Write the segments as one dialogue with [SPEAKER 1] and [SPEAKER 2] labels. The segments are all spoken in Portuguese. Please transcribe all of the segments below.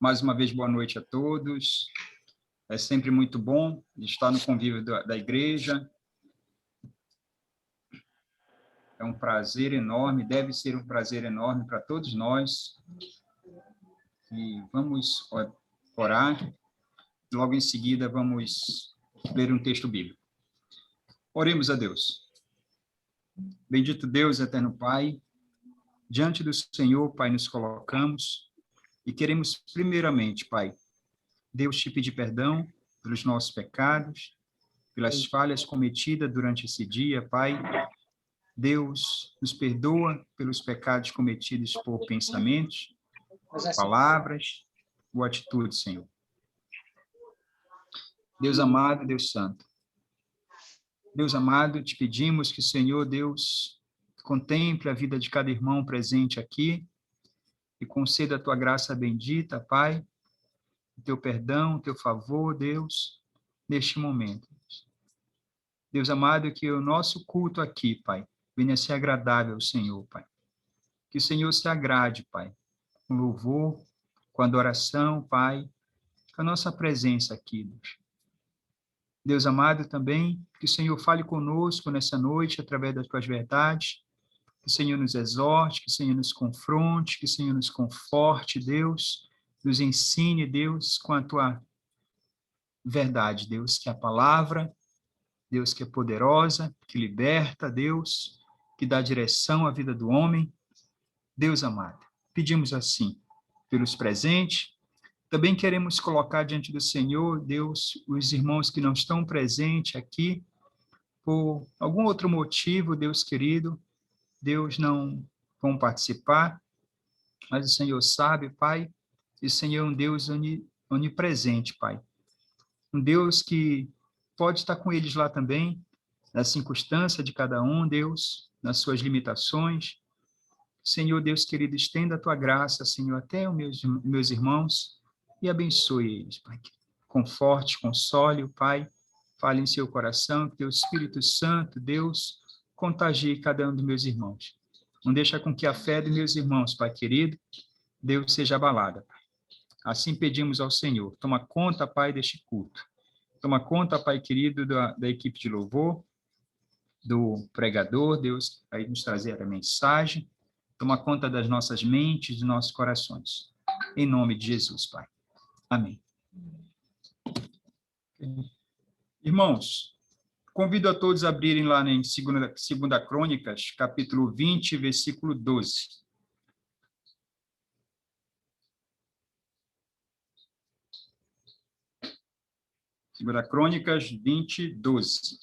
[SPEAKER 1] Mais uma vez, boa noite a todos. É sempre muito bom estar no convívio da igreja. É um prazer enorme, deve ser um prazer enorme para todos nós. E vamos orar. Logo em seguida, vamos ler um texto bíblico. Oremos a Deus. Bendito Deus, eterno Pai, diante do Senhor, Pai, nos colocamos e queremos primeiramente, Pai, Deus, te pedir perdão pelos nossos pecados, pelas falhas cometidas durante esse dia, Pai. Deus, nos perdoa pelos pecados cometidos por pensamentos, palavras ou atitudes, Senhor. Deus amado, Deus santo. Deus amado, te pedimos que, Senhor Deus, contemple a vida de cada irmão presente aqui e conceda a tua graça bendita, Pai, o teu perdão, o teu favor, Deus, neste momento. Deus amado, que o nosso culto aqui, Pai, venha ser agradável ao Senhor, Pai. Que o Senhor se agrade, Pai, com louvor, com adoração, Pai, com a nossa presença aqui, Deus. Deus amado também, que o Senhor fale conosco nessa noite, através das tuas verdades, que o Senhor nos exorte, que o Senhor nos confronte, que o Senhor nos conforte, Deus, nos ensine, Deus, com a tua verdade, Deus, que é a palavra, Deus que é poderosa, que liberta, Deus, que dá direção à vida do homem. Deus amado, pedimos assim, pelos presentes, também queremos colocar diante do Senhor, Deus, os irmãos que não estão presentes aqui, por algum outro motivo, Deus querido, Deus não vão participar, mas o Senhor sabe, Pai, e o Senhor é um Deus onipresente, Pai. Um Deus que pode estar com eles lá também, na circunstância de cada um, Deus, nas suas limitações. Senhor, Deus querido, estenda a tua graça, Senhor, até os meus irmãos e abençoe eles, Pai. Conforte, console, Pai, fale em seu coração, que teu Espírito Santo, Deus, contagie cada um dos meus irmãos. Não deixa com que a fé dos meus irmãos, Pai querido, Deus seja abalada, Pai. Assim pedimos ao Senhor. Toma conta, Pai, deste culto. Toma conta, Pai querido, da equipe de louvor, do pregador, Deus, vai nos trazer a mensagem. Toma conta das nossas mentes, dos nossos corações. Em nome de Jesus, Pai. Amém. Irmãos, convido a todos a abrirem lá em 2 Crônicas, capítulo 20, versículo 12. Segunda Crônicas 20, 12.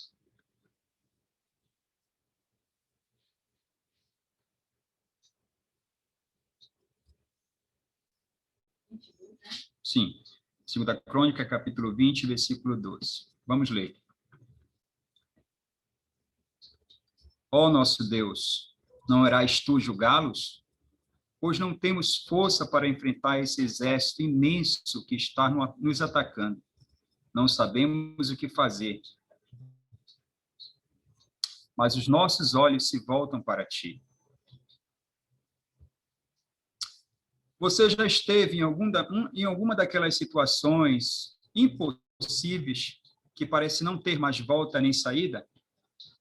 [SPEAKER 1] Sim, 2 Crônica, capítulo 20, versículo 12. Vamos ler. Ó nosso Deus, não irás tu julgá-los? Pois não temos força para enfrentar esse exército imenso que está nos atacando. Não sabemos o que fazer. Mas os nossos olhos se voltam para ti. Você já esteve em alguma daquelas situações impossíveis que parece não ter mais volta nem saída?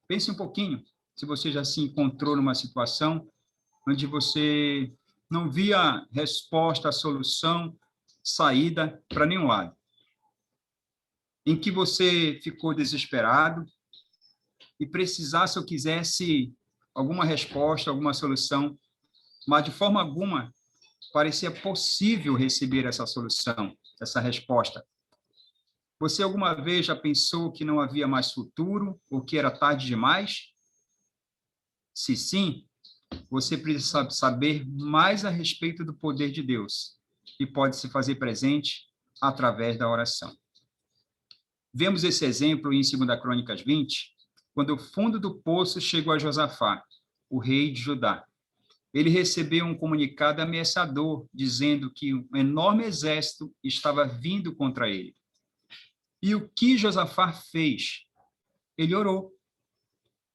[SPEAKER 1] Pense um pouquinho, se você já se encontrou numa situação onde você não via resposta, solução, saída para nenhum lado. Em que você ficou desesperado e precisasse ou quisesse alguma resposta, alguma solução, mas de forma alguma parecia possível receber essa solução, essa resposta. Você alguma vez já pensou que não havia mais futuro ou que era tarde demais? Se sim, você precisa saber mais a respeito do poder de Deus, que pode se fazer presente através da oração. Vemos esse exemplo em 2 Crônicas 20, quando o fundo do poço chegou a Josafá, o rei de Judá. Ele recebeu um comunicado ameaçador, dizendo que um enorme exército estava vindo contra ele. E o que Josafá fez? Ele orou.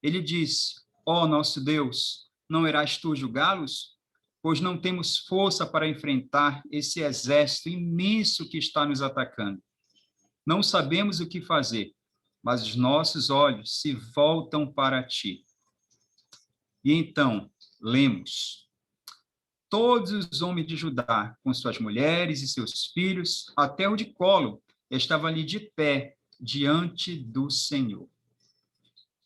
[SPEAKER 1] Ele disse: ó nosso Deus, não irás tu julgá-los? pois não temos força para enfrentar esse exército imenso que está nos atacando. Não sabemos o que fazer, mas os nossos olhos se voltam para ti. E então, lemos: todos os homens de Judá, com suas mulheres e seus filhos, até o de colo, estavam ali de pé diante do Senhor.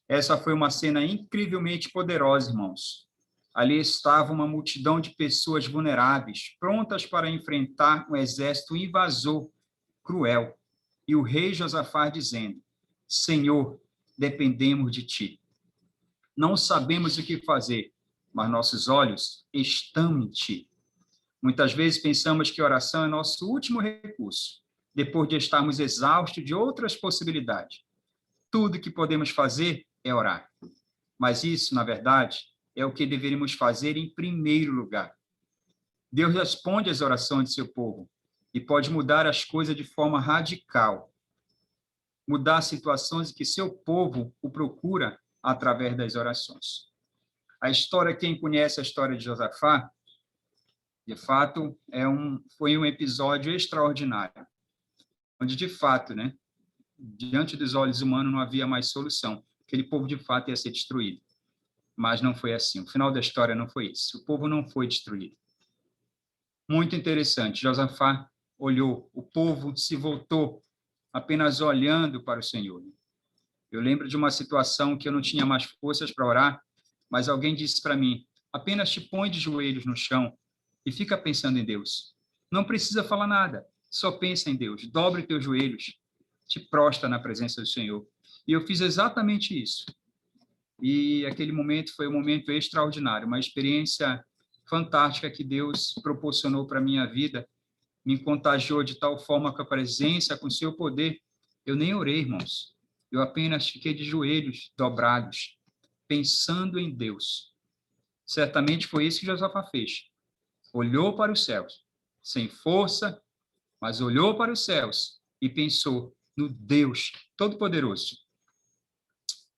[SPEAKER 1] Essa foi uma cena incrivelmente poderosa, irmãos. Ali estava uma multidão de pessoas vulneráveis, prontas para enfrentar um exército invasor, cruel. E o rei Josafá dizendo: Senhor, dependemos de ti. Não sabemos o que fazer, mas nossos olhos estão em ti. Muitas vezes pensamos que a oração é nosso último recurso, depois de estarmos exaustos de outras possibilidades. Tudo que podemos fazer é orar. Mas isso, na verdade, é o que deveríamos fazer em primeiro lugar. Deus responde às orações de seu povo e pode mudar as coisas de forma radical. Mudar situações que seu povo o procura através das orações. A história, quem conhece a história de Josafá, de fato, foi um episódio extraordinário, onde, de fato, né, diante dos olhos humanos não havia mais solução. Aquele povo, de fato, ia ser destruído. Mas não foi assim. O final da história não foi isso. O povo não foi destruído. Muito interessante. Josafá olhou, o povo se voltou, apenas olhando para o Senhor. Eu lembro de uma situação que eu não tinha mais forças para orar, mas alguém disse para mim: apenas te põe de joelhos no chão e fica pensando em Deus. Não precisa falar nada, só pensa em Deus. Dobre teus joelhos, te prostra na presença do Senhor. E eu fiz exatamente isso. E aquele momento foi um momento extraordinário, uma experiência fantástica que Deus proporcionou para a minha vida, me contagiou de tal forma com a presença, com o seu poder. Eu nem orei, irmãos. Eu apenas fiquei de joelhos dobrados, pensando em Deus. Certamente foi isso que Josafá fez. Olhou para os céus, sem força, mas olhou para os céus e pensou no Deus Todo-Poderoso.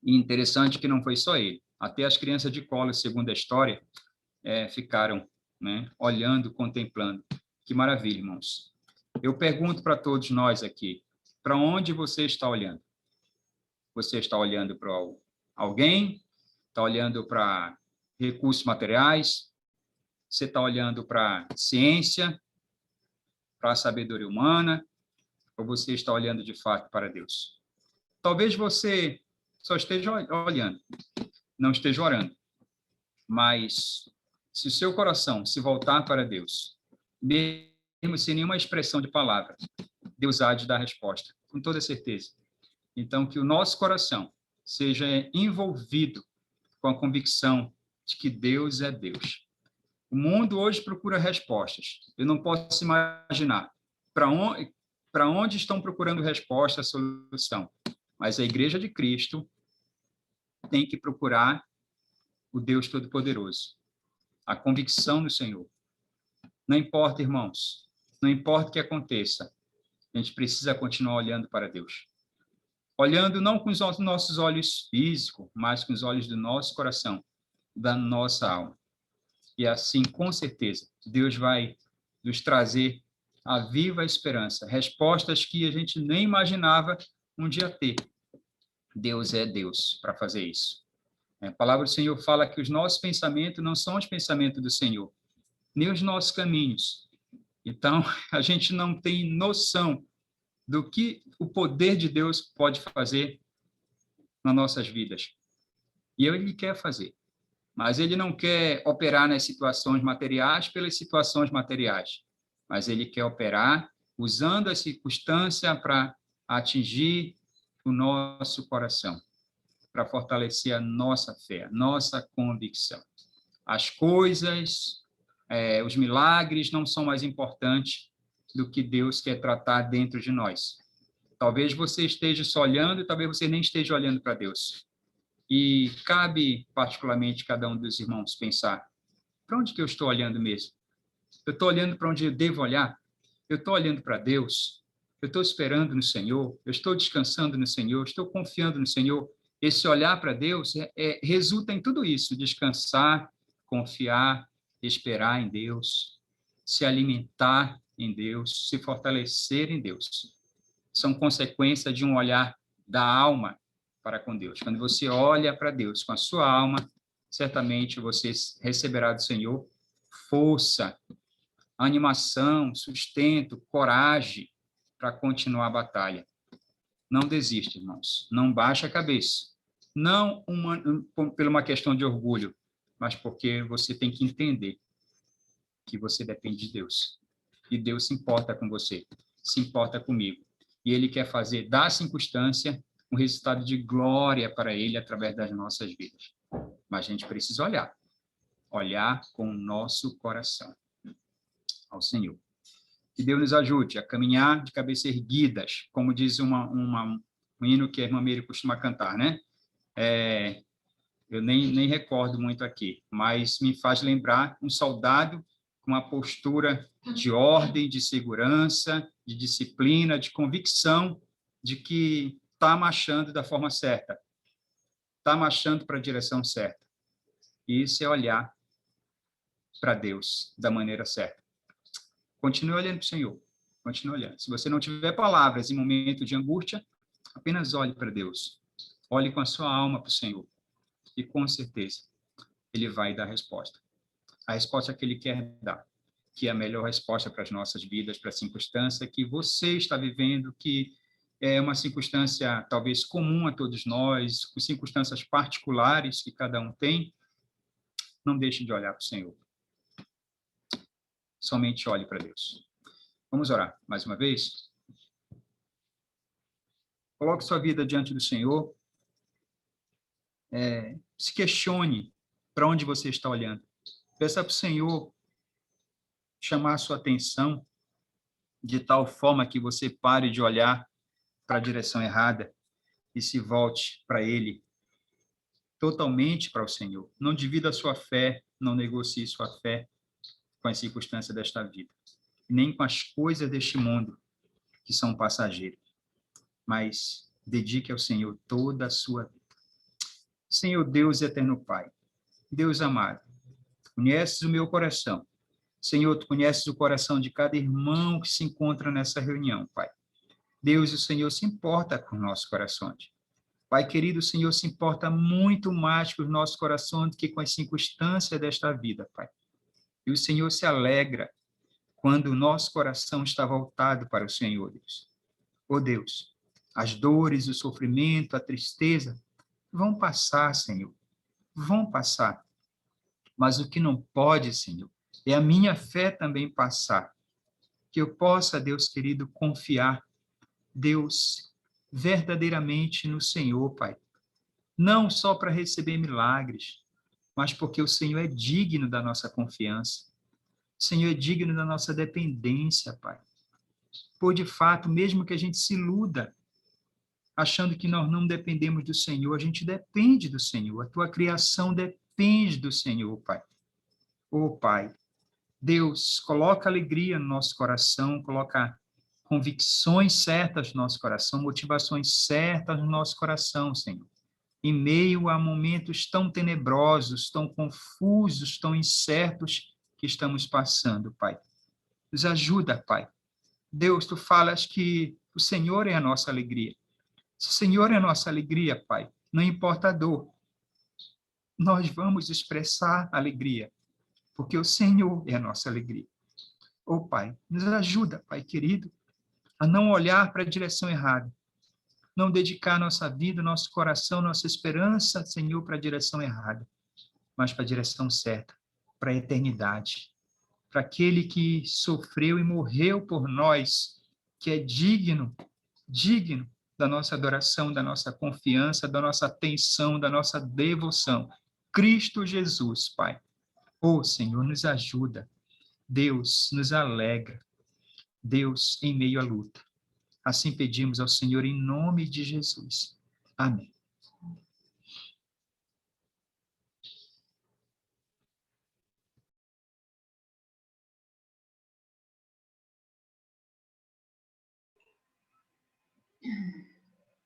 [SPEAKER 1] E interessante que não foi só ele. Até as crianças de colo, segundo a história, ficaram, né, olhando, contemplando. Que maravilha, irmãos. Eu pergunto para todos nós aqui, para onde você está olhando? Você está olhando para alguém? Está olhando para recursos materiais? Você está olhando para ciência? Para a sabedoria humana? Ou você está olhando de fato para Deus? Talvez você só esteja olhando, não esteja orando. Mas se o seu coração se voltar para Deus, mesmo sem nenhuma expressão de palavra, Deus há de dar resposta, com toda certeza. Então, que o nosso coração seja envolvido com a convicção de que Deus é Deus. O mundo hoje procura respostas. Eu não posso imaginar para onde estão procurando resposta, a solução. Mas a Igreja de Cristo tem que procurar o Deus Todo-Poderoso, a convicção no Senhor. Não importa, irmãos, não importa o que aconteça, a gente precisa continuar olhando para Deus. Olhando não com os nossos olhos físicos, mas com os olhos do nosso coração, da nossa alma. E assim, com certeza, Deus vai nos trazer a viva esperança, respostas que a gente nem imaginava um dia ter. Deus é Deus para fazer isso. A palavra do Senhor fala que os nossos pensamentos não são os pensamentos do Senhor, nem os nossos caminhos. Então, a gente não tem noção do que o poder de Deus pode fazer nas nossas vidas. E Ele quer fazer. Mas Ele não quer operar nas situações materiais pelas situações materiais. Mas Ele quer operar usando a circunstância para atingir o nosso coração, para fortalecer a nossa fé, a nossa convicção. As coisas, os milagres não são mais importantes do que Deus quer tratar dentro de nós. Talvez você esteja só olhando, talvez você nem esteja olhando para Deus. E cabe, particularmente, cada um dos irmãos pensar, para onde que eu estou olhando mesmo? Eu estou olhando para onde eu devo olhar? Eu estou olhando para Deus? Eu estou esperando no Senhor? Eu estou descansando no Senhor? Estou confiando no Senhor? Esse olhar para Deus resulta em tudo isso, descansar, confiar, esperar em Deus, se alimentar em Deus, se fortalecer em Deus. São consequência de um olhar da alma para com Deus. Quando você olha para Deus com a sua alma, certamente você receberá do Senhor força, animação, sustento, coragem para continuar a batalha. Não desiste, irmãos. Não baixe a cabeça. Não por uma questão de orgulho, mas porque você tem que entender que você depende de Deus. E Deus se importa com você, se importa comigo. E Ele quer fazer da circunstância um resultado de glória para Ele através das nossas vidas. Mas a gente precisa olhar com o nosso coração ao Senhor. Que Deus nos ajude a caminhar de cabeça erguidas, como diz um hino que a irmã Meire costuma cantar, né? Eu nem recordo muito aqui, mas me faz lembrar um soldado com uma postura de ordem, de segurança, de disciplina, de convicção de que está marchando da forma certa, está marchando para a direção certa. E isso é olhar para Deus da maneira certa. Continue olhando para o Senhor, continue olhando. Se você não tiver palavras em momento de angústia, apenas olhe para Deus. Olhe com a sua alma para o Senhor. E com certeza, Ele vai dar a resposta. A resposta que Ele quer dar, que é a melhor resposta para as nossas vidas, para a circunstância que você está vivendo, que é uma circunstância talvez comum a todos nós, com circunstâncias particulares que cada um tem. Não deixe de olhar para o Senhor. Somente olhe para Deus. Vamos orar mais uma vez? Coloque sua vida diante do Senhor. Se questione para onde você está olhando. Peça para o Senhor chamar a sua atenção de tal forma que você pare de olhar para a direção errada e se volte para Ele, totalmente para o Senhor. Não divida a sua fé, não negocie sua fé com as circunstâncias desta vida, nem com as coisas deste mundo, que são passageiras, mas dedique ao Senhor toda a sua vida. Senhor Deus eterno Pai, Deus amado, conheces o meu coração. Senhor, tu conheces o coração de cada irmão que se encontra nessa reunião, Pai. Deus, o Senhor se importa com nossos corações. Pai querido, o Senhor se importa muito mais com os nossos corações do que com as circunstâncias desta vida, Pai. E o Senhor se alegra quando o nosso coração está voltado para o Senhor, Deus. Oh Deus, as dores, o sofrimento, a tristeza vão passar, Senhor. Vão passar. Mas o que não pode, Senhor, é a minha fé também passar. Que eu possa, Deus querido, confiar, Deus, verdadeiramente no Senhor, Pai. Não só para receber milagres, mas porque o Senhor é digno da nossa confiança. O Senhor é digno da nossa dependência, Pai. Por de fato, mesmo que a gente se iluda, achando que nós não dependemos do Senhor, a gente depende do Senhor. A tua criação depende do Senhor, Pai. Oh, Pai, Deus, coloca alegria no nosso coração, coloca convicções certas no nosso coração, motivações certas no nosso coração, Senhor. Em meio a momentos tão tenebrosos, tão confusos, tão incertos que estamos passando, Pai. Nos ajuda, Pai. Deus, tu falas que o Senhor é a nossa alegria. Se o Senhor é a nossa alegria, Pai, não importa a dor, nós vamos expressar alegria, porque o Senhor é a nossa alegria. Oh, Pai, nos ajuda, Pai querido, a não olhar para a direção errada, não dedicar nossa vida, nosso coração, nossa esperança, Senhor, para a direção errada, mas para a direção certa, para a eternidade, para aquele que sofreu e morreu por nós, que é digno da nossa adoração, da nossa confiança, da nossa atenção, da nossa devoção. Cristo Jesus, Pai. Oh, Senhor, nos ajuda. Deus, nos alegra. Deus, em meio à luta. Assim pedimos ao Senhor em nome de Jesus. Amém.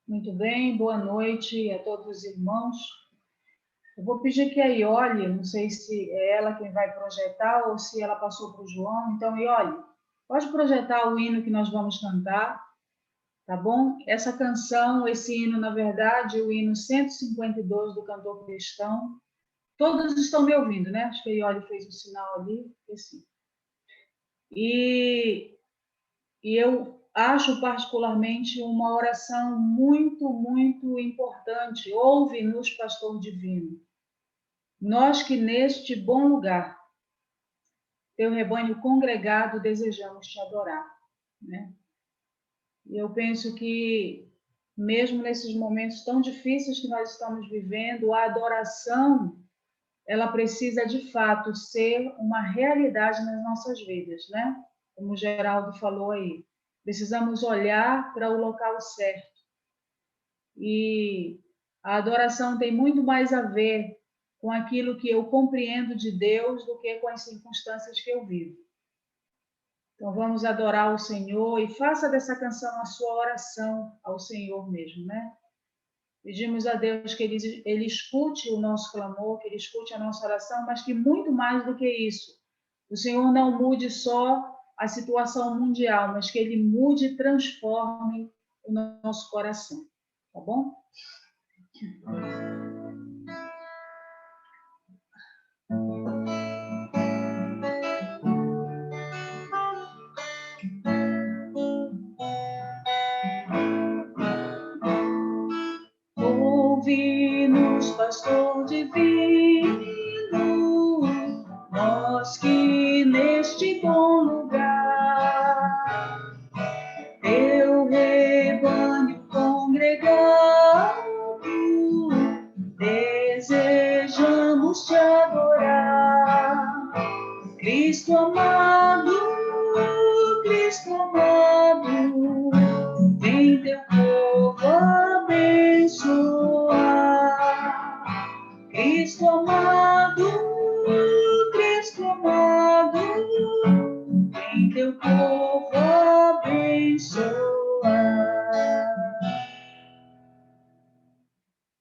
[SPEAKER 2] Muito bem, boa noite a todos os irmãos. Eu vou pedir que a Iole, não sei se é ela quem vai projetar ou se ela passou para o João. Então, Iole, pode projetar o hino que nós vamos cantar, tá bom? Essa canção, esse hino, na verdade, é o hino 152 do Cantor Cristão. Todos estão me ouvindo, né? Acho que a Iole fez o sinal ali, sim. E eu acho particularmente uma oração muito, muito importante. Ouve-nos, pastor divino. Nós que neste bom lugar, teu rebanho congregado, desejamos te adorar, né? E eu penso que, mesmo nesses momentos tão difíceis que nós estamos vivendo, a adoração, ela precisa, de fato, ser uma realidade nas nossas vidas, né? Como o Geraldo falou aí. Precisamos olhar para o local certo. E a adoração tem muito mais a ver com aquilo que eu compreendo de Deus do que com as circunstâncias que eu vivo. Então vamos adorar o Senhor e faça dessa canção a sua oração ao Senhor mesmo, né? Pedimos a Deus que ele escute o nosso clamor, que Ele escute a nossa oração, mas que muito mais do que isso, o Senhor não mude só a situação mundial, mas que Ele mude e transforme o nosso coração, tá bom? Ouve-nos, pastor divino, nós que neste bom lugar, teu rebanho congregado, desejamos te adorar. Cristo amado, vem teu povo abençoar. Cristo amado, vem teu povo abençoar.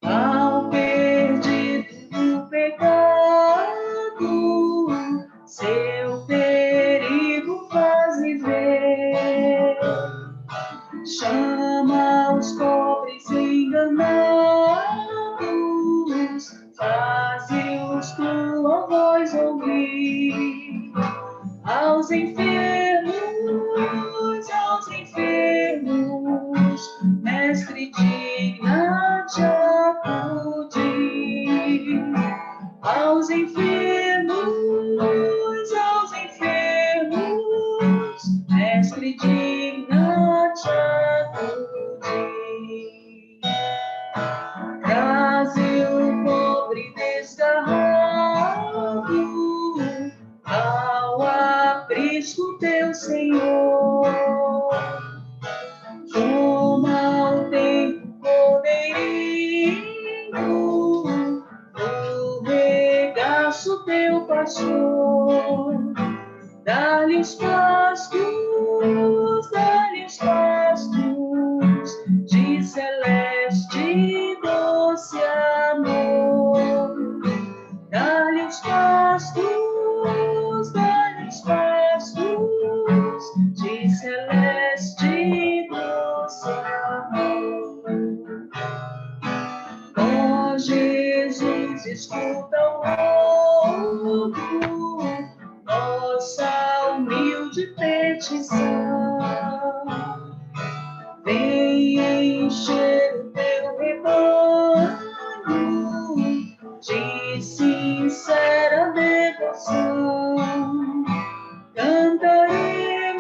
[SPEAKER 2] Ao perdido do pecado, seu perigo faz viver. Chama os pobres enganados, faze-os tua voz ouvir. Aos enfermos, mestre, digna-te acudir. Aos enfermos, mestre, digna-te acudir. Traze o pobre desgarrado ao aprisco teu Senhor. Toma o tempo, cordeirinho, do regaço teu pastor. Dá-lhe os pastos de celeste e doce amor. Dá-lhe os pastos de celeste e doce amor. Ó Jesus, escuta o louvor, nossa humilde petição. Vem encher o teu rebanho de sincera devoção. Cantaremos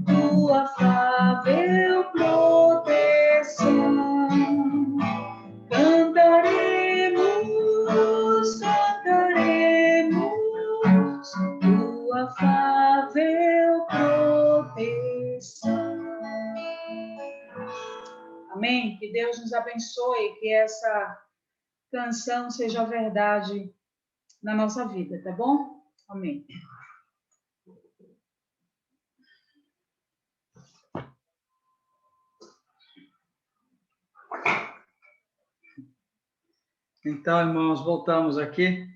[SPEAKER 2] tua afável proteção. Cantaremos tua afável proteção. Amém? Que Deus nos abençoe, que essa canção seja verdade na nossa vida, tá bom? Amém.
[SPEAKER 3] Então, irmãos, voltamos aqui.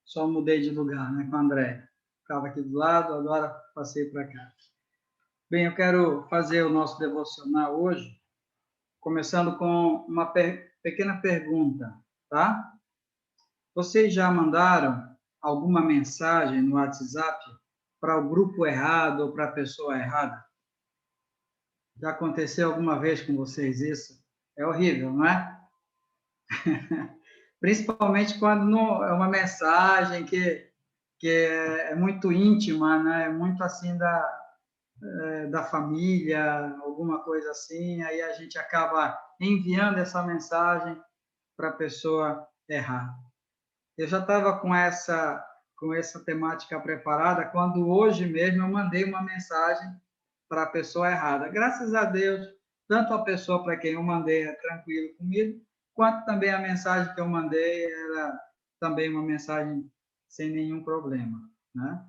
[SPEAKER 3] Só mudei de lugar, né, com a André. Estava aqui do lado, agora passei para cá. Bem, eu quero fazer o nosso devocional hoje, começando com uma pequena pergunta, tá? Vocês já mandaram alguma mensagem no WhatsApp para o grupo errado ou para a pessoa errada? Já aconteceu alguma vez com vocês isso? É horrível, não é? Principalmente quando não, é uma mensagem que é muito íntima, né? É muito assim da família, alguma coisa assim, aí a gente acaba enviando essa mensagem para a pessoa errada. Eu já estava com essa temática preparada quando hoje mesmo eu mandei uma mensagem para a pessoa errada. Graças a Deus, tanto a pessoa para quem eu mandei é tranquilo comigo, quanto também a mensagem que eu mandei era também uma mensagem sem nenhum problema, né?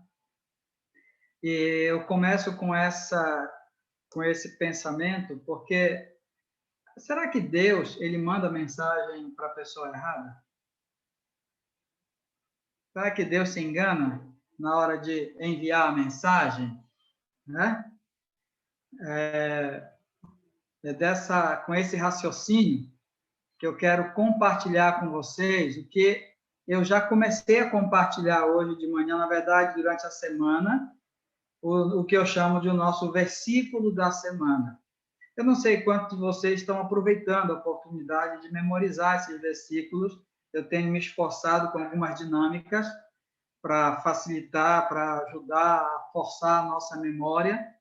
[SPEAKER 3] E eu começo com esse pensamento porque será que Deus ele manda mensagem para a pessoa errada? Será que Deus se engana na hora de enviar a mensagem, né? Com esse raciocínio que eu quero compartilhar com vocês, o que eu já comecei a compartilhar hoje de manhã, na verdade, durante a semana, o que eu chamo de o nosso versículo da semana. Eu não sei quantos de vocês estão aproveitando a oportunidade de memorizar esses versículos. Eu tenho me esforçado com algumas dinâmicas para facilitar, para ajudar a forçar a nossa memória.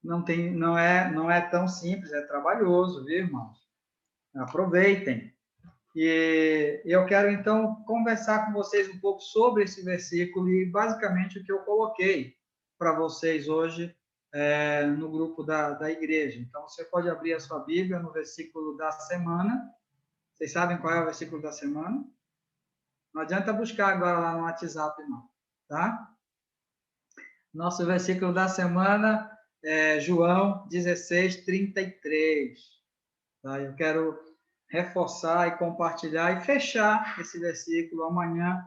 [SPEAKER 3] Não é tão simples, é trabalhoso, viu, irmãos? Aproveitem. E eu quero, então, conversar com vocês um pouco sobre esse versículo e, basicamente, o que eu coloquei para vocês hoje no grupo da igreja. Então, você pode abrir a sua Bíblia no versículo da semana. Vocês sabem qual é o versículo da semana? Não adianta buscar agora lá no WhatsApp, não. Tá? Nosso versículo da semana é João 16, 33. Tá? Eu quero reforçar e compartilhar e fechar esse versículo. Amanhã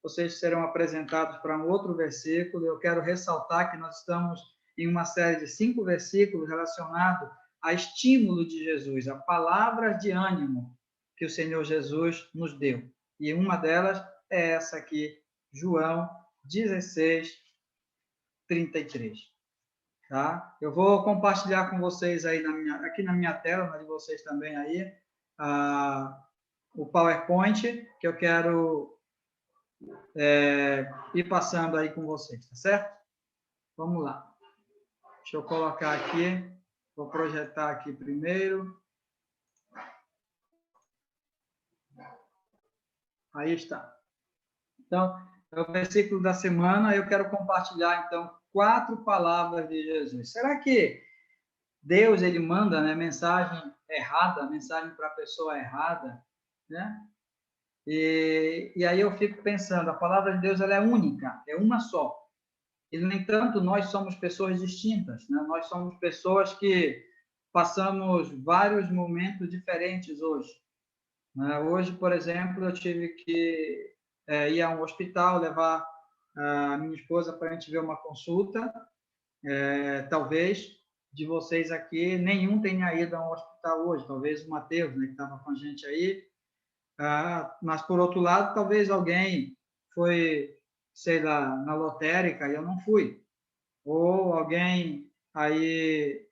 [SPEAKER 3] vocês serão apresentados para um outro versículo. Eu quero ressaltar que nós estamos em uma série de 5 versículos relacionados a estímulo de Jesus, a palavras de ânimo que o Senhor Jesus nos deu. E uma delas é essa aqui, João 16, 33. Tá? Eu vou compartilhar com vocês aí aqui na minha tela, na de vocês também aí, o PowerPoint que eu quero ir passando aí com vocês, tá certo? Vamos lá. Deixa eu colocar aqui, vou projetar aqui primeiro. Aí está. Então, é o versículo da semana, eu quero compartilhar, então, 4 palavras de Jesus. Será que Deus, ele manda, né, mensagem errada, mensagem para a pessoa errada, né? E aí eu fico pensando, a palavra de Deus ela é única, é uma só. E, no entanto, nós somos pessoas distintas, né? Nós somos pessoas que passamos vários momentos diferentes hoje. Né? Hoje, por exemplo, eu tive que ir a um hospital, levar a minha esposa para a gente ver uma consulta. Talvez de vocês aqui, nenhum tenha ido a um hospital hoje, talvez o Matheus, né, que estava com a gente aí, mas, por outro lado, talvez alguém foi, sei lá, na lotérica e eu não fui. Ou alguém aí,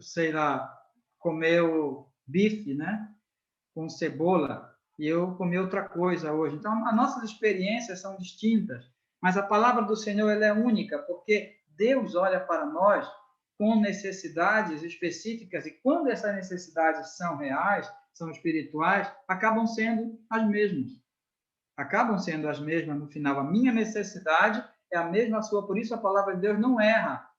[SPEAKER 3] sei lá, comeu bife, né, com cebola, e eu comi outra coisa hoje. Então, as nossas experiências são distintas, mas a palavra do Senhor ela é única, porque Deus olha para nós com necessidades específicas, e quando essas necessidades são reais, são espirituais, acabam sendo as mesmas. Acabam sendo as mesmas no final. A minha necessidade é a mesma sua, por isso a palavra de Deus não erra.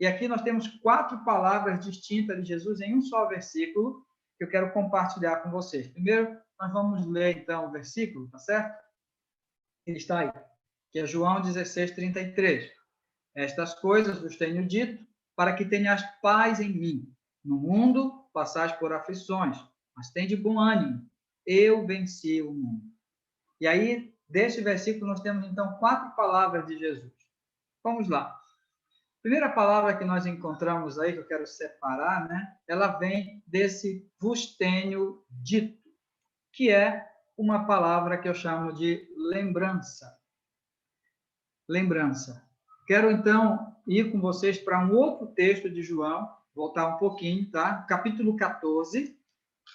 [SPEAKER 3] E aqui nós temos 4 palavras distintas de Jesus em um só versículo, que eu quero compartilhar com vocês. Primeiro, nós vamos ler, então, o versículo, tá certo? Ele está aí, que é João 16, 33. Estas coisas vos tenho dito, para que tenhas paz em mim. No mundo passais por aflições, mas tende bom ânimo. eu venci o mundo. E aí, deste versículo, nós temos, então, 4 palavras de Jesus. Vamos lá. A primeira palavra que nós encontramos aí, que eu quero separar, né? Ela vem desse vos tenho dito, que é uma palavra que eu chamo de lembrança. Lembrança. Quero, então, ir com vocês para um outro texto de João, voltar um pouquinho, tá? Capítulo 14.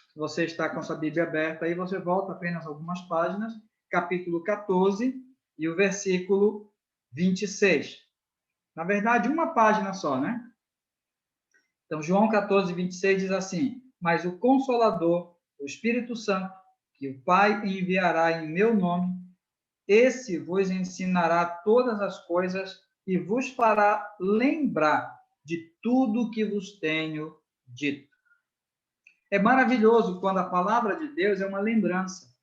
[SPEAKER 3] Se você está com sua Bíblia aberta, aí você volta apenas algumas páginas. Capítulo 14 e o versículo 26. Na verdade, uma página só, né? Então, João 14, 26 diz assim: mas o Consolador, o Espírito Santo, que o Pai enviará em meu nome, esse vos ensinará todas as coisas e vos fará lembrar de tudo que vos tenho dito. É maravilhoso quando a palavra de Deus é uma lembrança.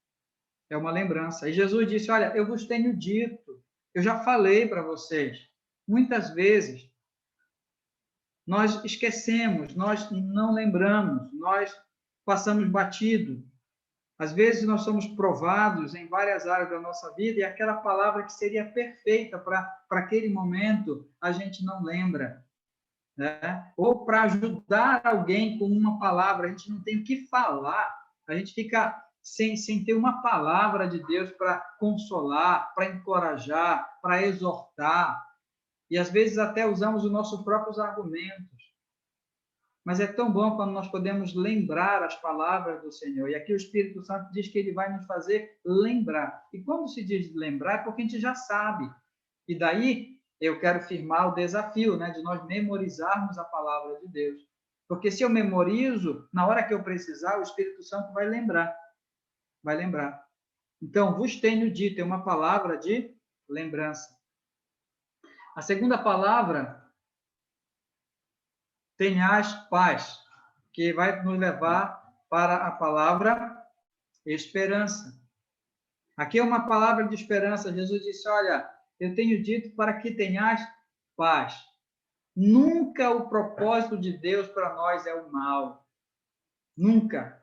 [SPEAKER 3] É uma lembrança. E Jesus disse, olha, eu vos tenho dito, eu já falei para vocês. Muitas vezes, nós esquecemos, nós não lembramos, nós passamos batido. Às vezes, nós somos provados em várias áreas da nossa vida e aquela palavra que seria perfeita para aquele momento, a gente não lembra. Né? Ou para ajudar alguém com uma palavra, a gente não tem o que falar, a gente fica sem ter uma palavra de Deus para consolar, para encorajar, para exortar. E às vezes até usamos os nossos próprios argumentos. Mas é tão bom quando nós podemos lembrar as palavras do Senhor. E aqui o Espírito Santo diz que ele vai nos fazer lembrar. E quando se diz lembrar, é porque a gente já sabe. E daí eu quero firmar o desafio, né, de nós memorizarmos a palavra de Deus. Porque se eu memorizo, na hora que eu precisar, o Espírito Santo vai lembrar. Vai lembrar. Então, vos tenho dito, é uma palavra de lembrança. A segunda palavra, tenhais paz, que vai nos levar para a palavra esperança. Aqui é uma palavra de esperança. Jesus disse, olha, eu tenho dito para que tenhais paz. Nunca o propósito de Deus para nós é o mal. Nunca.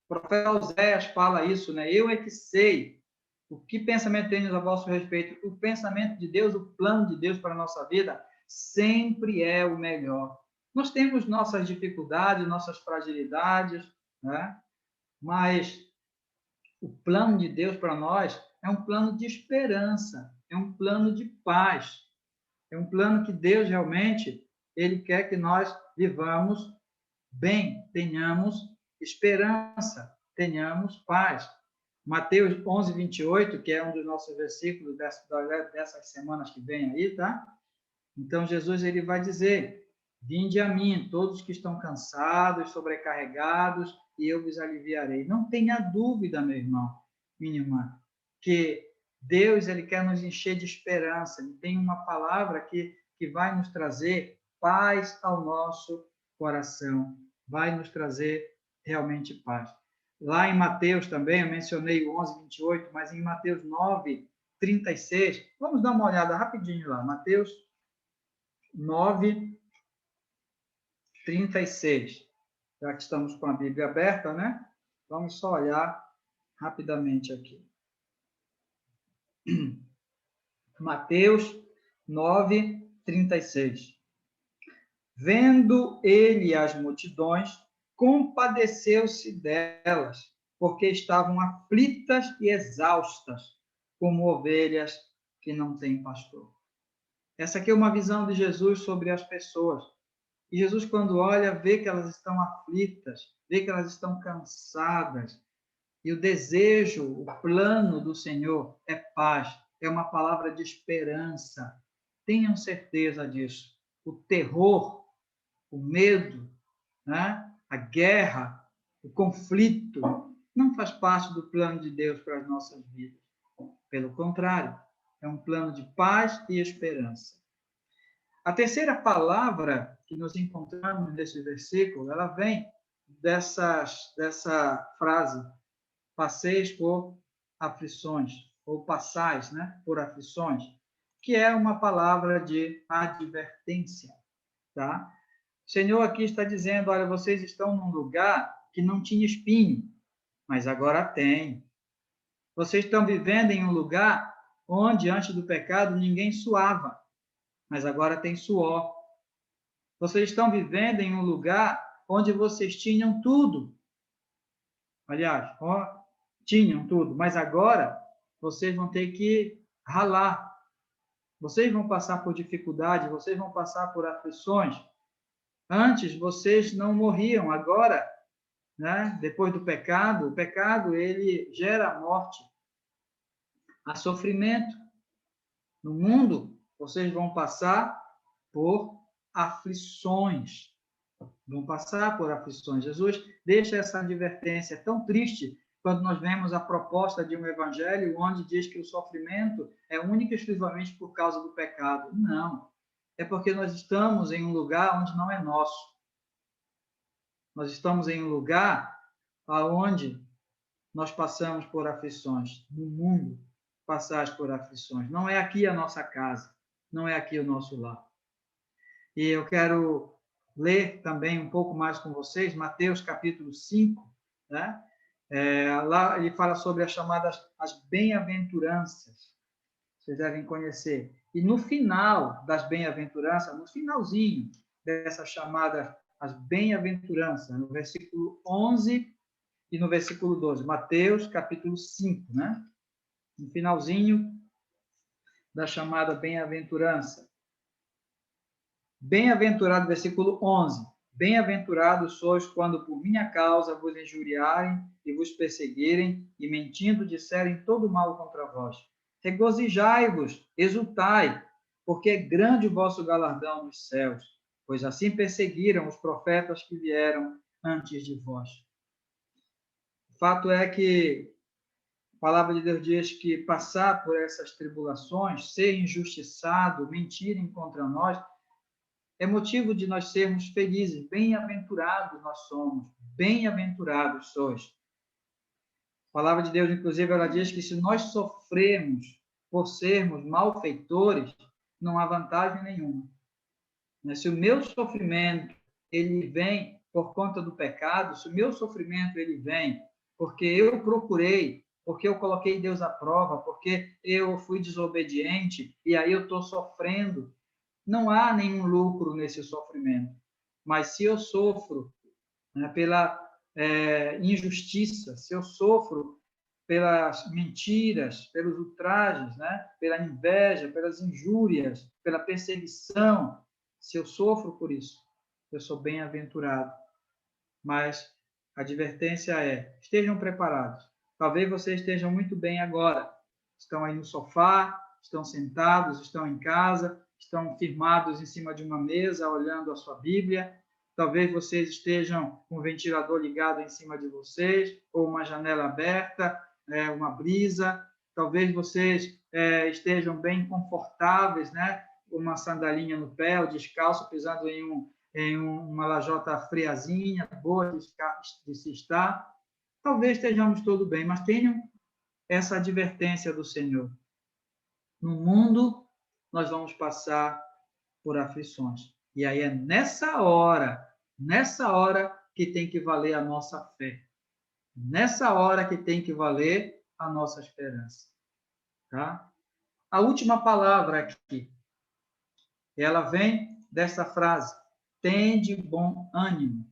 [SPEAKER 3] O profeta Oséias fala isso, né? Eu é que sei o que pensamento tenho a vosso respeito. O pensamento de Deus, o plano de Deus para a nossa vida, sempre é o melhor. Nós temos nossas dificuldades, nossas fragilidades, né? Mas o plano de Deus para nós é um plano de esperança, é um plano de paz, é um plano que Deus realmente, ele quer que nós vivamos bem, tenhamos esperança, tenhamos paz. Mateus 11, 28, que é um dos nossos versículos dessas semanas que vem aí, tá? Então, Jesus ele vai dizer, vinde a mim, todos que estão cansados, sobrecarregados, e eu vos aliviarei. Não tenha dúvida, meu irmão, minha irmã, que Deus ele quer nos encher de esperança. Ele tem uma palavra que vai nos trazer paz ao nosso coração, vai nos trazer realmente paz. Lá em Mateus também, eu mencionei o 11, 28, mas em Mateus 9, 36, vamos dar uma olhada rapidinho lá. Mateus 9, 36. Já que estamos com a Bíblia aberta, né? Vamos só olhar rapidamente aqui. Mateus 9, 36. Vendo ele as multidões, compadeceu-se delas, porque estavam aflitas e exaustas, como ovelhas que não têm pastor. Essa aqui é uma visão de Jesus sobre as pessoas. E Jesus, quando olha, vê que elas estão aflitas, vê que elas estão cansadas. E o desejo, o plano do Senhor é paz, é uma palavra de esperança. Tenham certeza disso. O terror, o medo, né? A guerra, o conflito, não faz parte do plano de Deus para as nossas vidas. Pelo contrário, é um plano de paz e esperança. A terceira palavra que nós encontramos nesse versículo, ela vem dessa frase, passeis por aflições, ou passais, né, por aflições, que é uma palavra de advertência, tá? O Senhor aqui está dizendo, olha, vocês estão num lugar que não tinha espinho, mas agora tem. Vocês estão vivendo em um lugar onde, antes do pecado, ninguém suava, mas agora tem suor. Vocês estão vivendo em um lugar onde vocês tinham tudo. Aliás, tinham tudo, mas agora vocês vão ter que ralar. Vocês vão passar por dificuldade, vocês vão passar por aflições. Antes vocês não morriam, agora, né, depois do pecado, o pecado ele gera a morte, há sofrimento. No mundo, vocês vão passar por aflições. Vão passar por aflições. Jesus deixa essa advertência tão triste quando nós vemos a proposta de um evangelho onde diz que o sofrimento é único e exclusivamente por causa do pecado. Não. É porque nós estamos em um lugar onde não é nosso. Nós estamos em um lugar onde nós passamos por aflições. No mundo, passais por aflições. Não é aqui a nossa casa. Não é aqui o nosso lar. E eu quero ler também um pouco mais com vocês, Mateus capítulo 5, né? Lá ele fala sobre as chamadas as bem-aventuranças. Vocês devem conhecer. E no final das bem-aventuranças, no finalzinho dessa chamada as bem-aventuranças, no versículo 11 e no versículo 12, Mateus capítulo 5, né? No finalzinho da chamada bem-aventurança. Bem-aventurado, versículo 11. Bem-aventurados sois quando por minha causa vos injuriarem e vos perseguirem e mentindo disserem todo mal contra vós. Regozijai-vos, exultai, porque é grande o vosso galardão nos céus, pois assim perseguiram os profetas que vieram antes de vós. O fato é que a palavra de Deus diz que passar por essas tribulações, ser injustiçado, mentirem contra nós, é motivo de nós sermos felizes. Bem-aventurados nós somos, bem-aventurados sois. A palavra de Deus, inclusive, ela diz que se nós sofremos por sermos malfeitores, não há vantagem nenhuma. Se o meu sofrimento ele vem por conta do pecado, se o meu sofrimento ele vem porque eu procurei, porque eu coloquei Deus à prova, porque eu fui desobediente e aí eu estou sofrendo, não há nenhum lucro nesse sofrimento. Mas se eu sofro, né, pela injustiça, se eu sofro pelas mentiras, pelos ultrajes, né, pela inveja, pelas injúrias, pela perseguição, se eu sofro por isso, eu sou bem-aventurado. Mas a advertência é, estejam preparados. Talvez vocês estejam muito bem agora. Estão aí no sofá, estão sentados, estão em casa, estão firmados em cima de uma mesa, olhando a sua Bíblia. Talvez vocês estejam com o ventilador ligado em cima de vocês, ou uma janela aberta, uma brisa. Talvez vocês estejam bem confortáveis, né? Uma sandalinha no pé, ou descalço, pisando em uma lajota friazinha, boa de se estar. Talvez estejamos tudo bem, mas tenham essa advertência do Senhor. No mundo, nós vamos passar por aflições. E aí é nessa hora que tem que valer a nossa fé. Nessa hora que tem que valer a nossa esperança. Tá? A última palavra aqui, ela vem dessa frase, tende bom ânimo.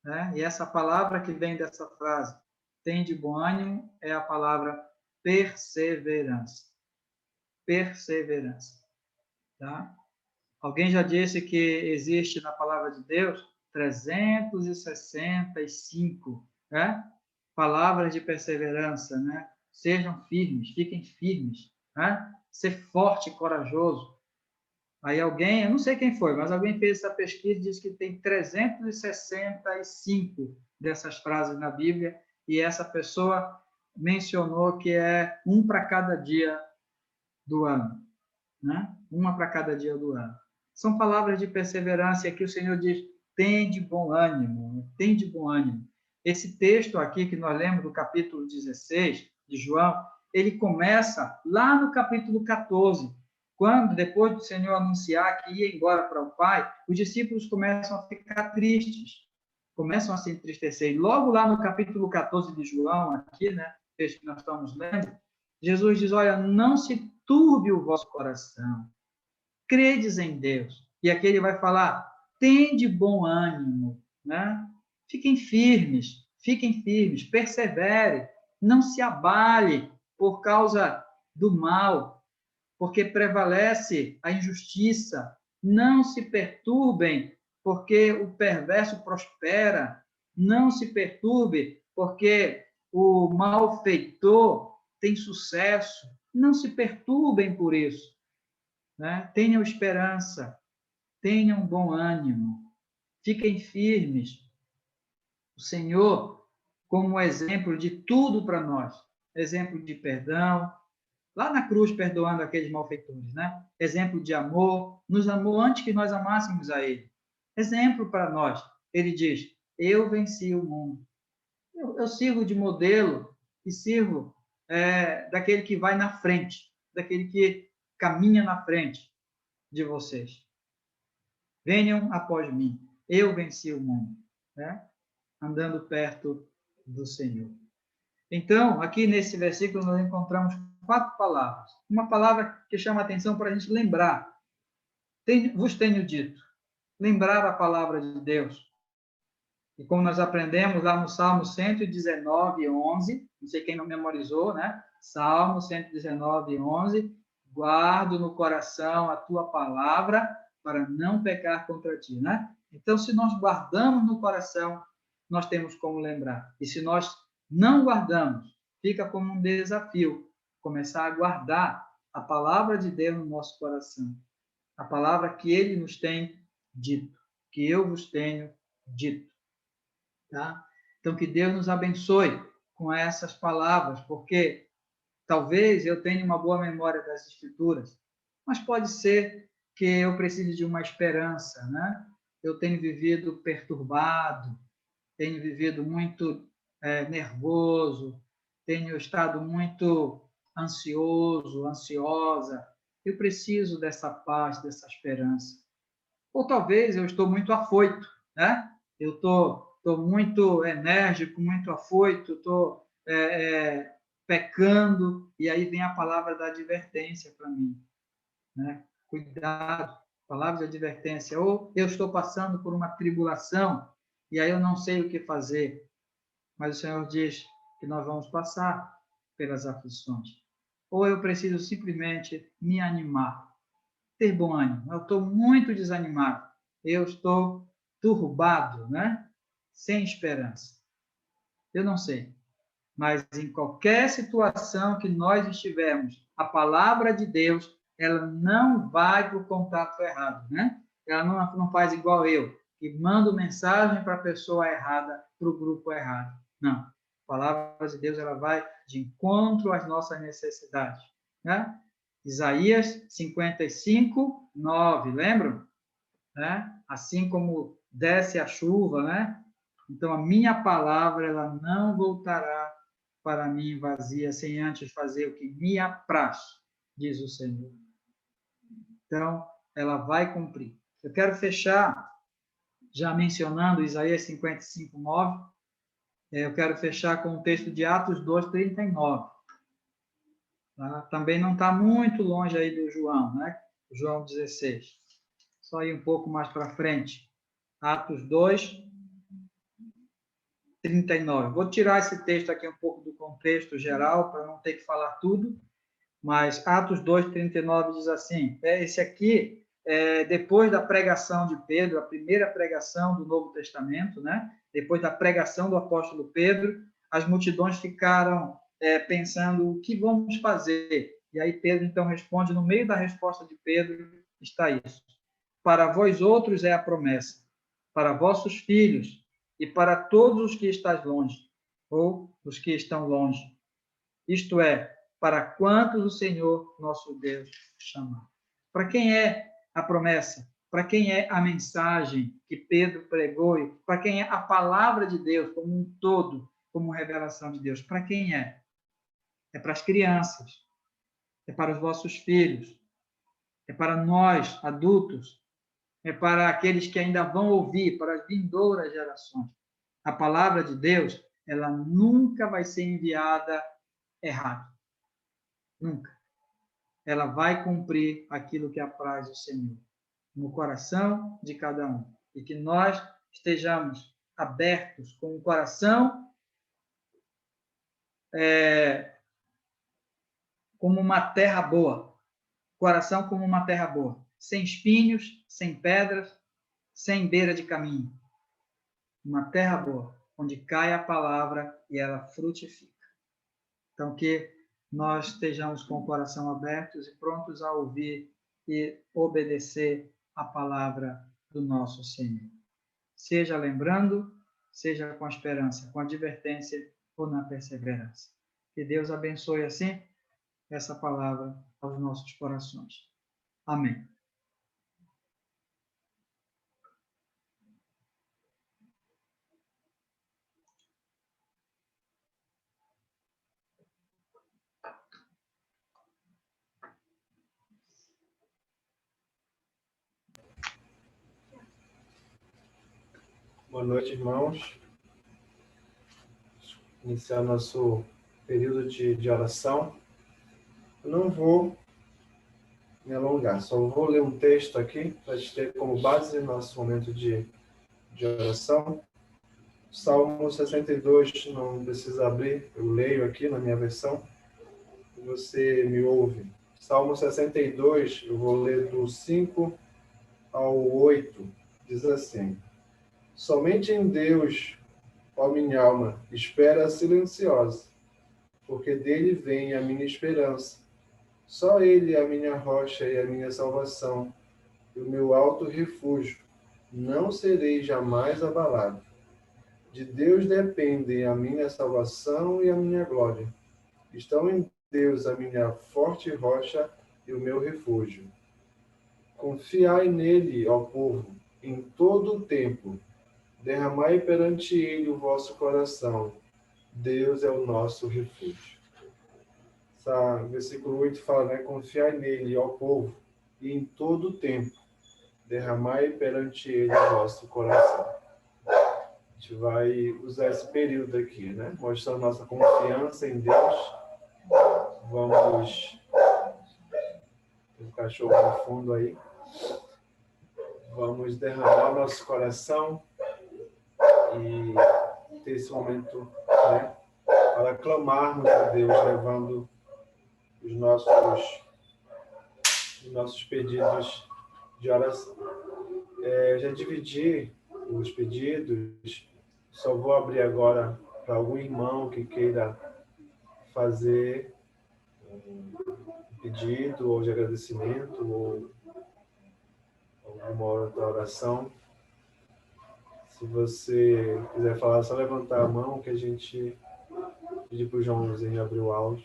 [SPEAKER 3] Né? E essa palavra que vem dessa frase, tende bom ânimo, é a palavra perseverança. Perseverança. Tá? Alguém já disse que existe na palavra de Deus 365, né? Palavras de perseverança, né? Sejam firmes, fiquem firmes, né? Ser forte e corajoso. Aí alguém, eu não sei quem foi, mas alguém fez essa pesquisa e disse que tem 365 dessas frases na Bíblia, e essa pessoa mencionou que é um para cada dia do ano, né? Uma para cada dia do ano. São palavras de perseverança, e aqui o Senhor diz, tende bom ânimo, tende bom ânimo. Esse texto aqui que nós lemos do capítulo 16 de João, ele começa lá no capítulo 14, quando, depois do Senhor anunciar que ia embora para o Pai, os discípulos começam a ficar tristes, começam a se entristecer. E logo lá no capítulo 14 de João, aqui, né, texto que nós estamos lendo, Jesus diz, olha, não se turbe o vosso coração, credes em Deus. E aqui ele vai falar, tende bom ânimo, né? Fiquem firmes, persevere, não se abale por causa do mal, porque prevalece a injustiça, não se perturbem, porque o perverso prospera, não se perturbe, porque o malfeitor tem sucesso, não se perturbem por isso, né? Tenham esperança, tenham bom ânimo, fiquem firmes. O Senhor, como exemplo de tudo para nós, exemplo de perdão, lá na cruz perdoando aqueles malfeitores, né? Exemplo de amor, nos amou antes que nós amássemos a Ele. Exemplo para nós. Ele diz, eu venci o mundo. Eu sirvo de modelo e sirvo daquele que vai na frente, daquele que caminha na frente de vocês. Venham após mim. Eu venci o mundo, né? Andando perto do Senhor. Então, aqui nesse versículo, nós encontramos 4 palavras. Uma palavra que chama a atenção para a gente lembrar. Vos tenho dito. Lembrar a palavra de Deus. E como nós aprendemos lá no Salmo 119, 11, não sei quem não memorizou, né? Salmo 119, 11. Guardo no coração a tua palavra para não pecar contra ti, né? Então, se nós guardamos no coração, nós temos como lembrar. E se nós não guardamos, fica como um desafio começar a guardar a palavra de Deus no nosso coração. A palavra que Ele nos tem dito, que eu vos tenho dito. Tá? Então, que Deus nos abençoe com essas palavras, porque talvez eu tenha uma boa memória das Escrituras, mas pode ser que eu precise de uma esperança, né? Eu tenho vivido perturbado, tenho vivido muito nervoso, tenho estado muito ansioso, ansiosa. Eu preciso dessa paz, dessa esperança. Ou talvez eu estou muito afoito, né? Eu estou muito enérgico, muito afoito, estou pecando, e aí vem a palavra da advertência para mim, né? Cuidado, palavra de advertência. Ou eu estou passando por uma tribulação, e aí eu não sei o que fazer. Mas o Senhor diz que nós vamos passar pelas aflições. Ou eu preciso simplesmente me animar, ter bom ânimo. Eu estou muito desanimado, eu estou turbado, né? Sem esperança. Eu não sei. Mas em qualquer situação que nós estivermos, a palavra de Deus, ela não vai para o contato errado, né? Ela não faz igual eu, que mando mensagem para a pessoa errada, para o grupo errado. Não. A palavra de Deus, ela vai de encontro às nossas necessidades, né? Isaías 55, 9, lembram? Né? Assim como desce a chuva, né? Então, a minha palavra, ela não voltará para mim vazia, sem antes fazer o que me apraz, diz o Senhor. Então, ela vai cumprir. Eu quero fechar, já mencionando Isaías 55, 9, eu quero fechar com o texto de Atos 2, 39. Tá? Também não está muito longe aí do João, né? João 16. Só ir um pouco mais para frente. Atos 2, 39. Vou tirar esse texto aqui um pouco do contexto geral, para não ter que falar tudo, mas Atos 2, 39 diz assim, esse aqui é depois da pregação de Pedro, a primeira pregação do Novo Testamento, né? Depois da pregação do apóstolo Pedro, as multidões ficaram pensando o que vamos fazer. E aí Pedro então responde, no meio da resposta de Pedro está isso. Para vós outros é a promessa, para vossos filhos e para todos os que estáis longe, ou os que estão longe. Isto é, para quantos o Senhor, nosso Deus, chamar. Para quem é a promessa? Para quem é a mensagem que Pedro pregou? E para quem é a palavra de Deus como um todo, como revelação de Deus? Para quem é? É para as crianças, é para os vossos filhos, é para nós, adultos, é para aqueles que ainda vão ouvir, para as vindouras gerações. A palavra de Deus, ela nunca vai ser enviada errado. Nunca. Ela vai cumprir aquilo que apraz o Senhor no coração de cada um. E que nós estejamos abertos com o coração como uma terra boa. Coração como uma terra boa. Sem espinhos, sem pedras, sem beira de caminho. Uma terra boa, onde cai a palavra e ela frutifica. Então, que nós estejamos com o coração abertos e prontos a ouvir e obedecer a palavra do nosso Senhor. Seja lembrando, seja com a esperança, com a advertência ou na perseverança. Que Deus abençoe assim essa palavra aos nossos corações. Amém.
[SPEAKER 4] Boa noite, irmãos. Iniciar nosso período de oração. Eu não vou me alongar, só vou ler um texto aqui para a gente ter como base nosso momento de oração. Salmo 62, não precisa abrir, eu leio aqui na minha versão, e você me ouve. Salmo 62, eu vou ler do 5 ao 8, diz assim: somente em Deus, ó minha alma, espera silenciosa, porque dele vem a minha esperança. Só ele é a minha rocha e a minha salvação, e o meu alto refúgio. Não serei jamais abalado. De Deus dependem a minha salvação e a minha glória. Estão em Deus a minha forte rocha e o meu refúgio. Confiai nele, ó povo, em todo o tempo. Derramai perante ele o vosso coração. Deus é o nosso refúgio. Versículo 8 fala, né? Confiai nele, ó povo, e em todo o tempo. Derramai perante ele o vosso coração. A gente vai usar esse período aqui, né? Mostrando nossa confiança em Deus. Vamos... Tem um cachorro no fundo aí. Vamos derramar nosso coração e ter esse momento, né, para clamarmos a Deus, levando os nossos pedidos de oração. Eu já dividi os pedidos, só vou abrir agora para algum irmão que queira fazer um pedido ou de agradecimento ou alguma outra oração. Se você quiser falar, é só levantar a mão que a gente pedir para o Joãozinho abrir o áudio.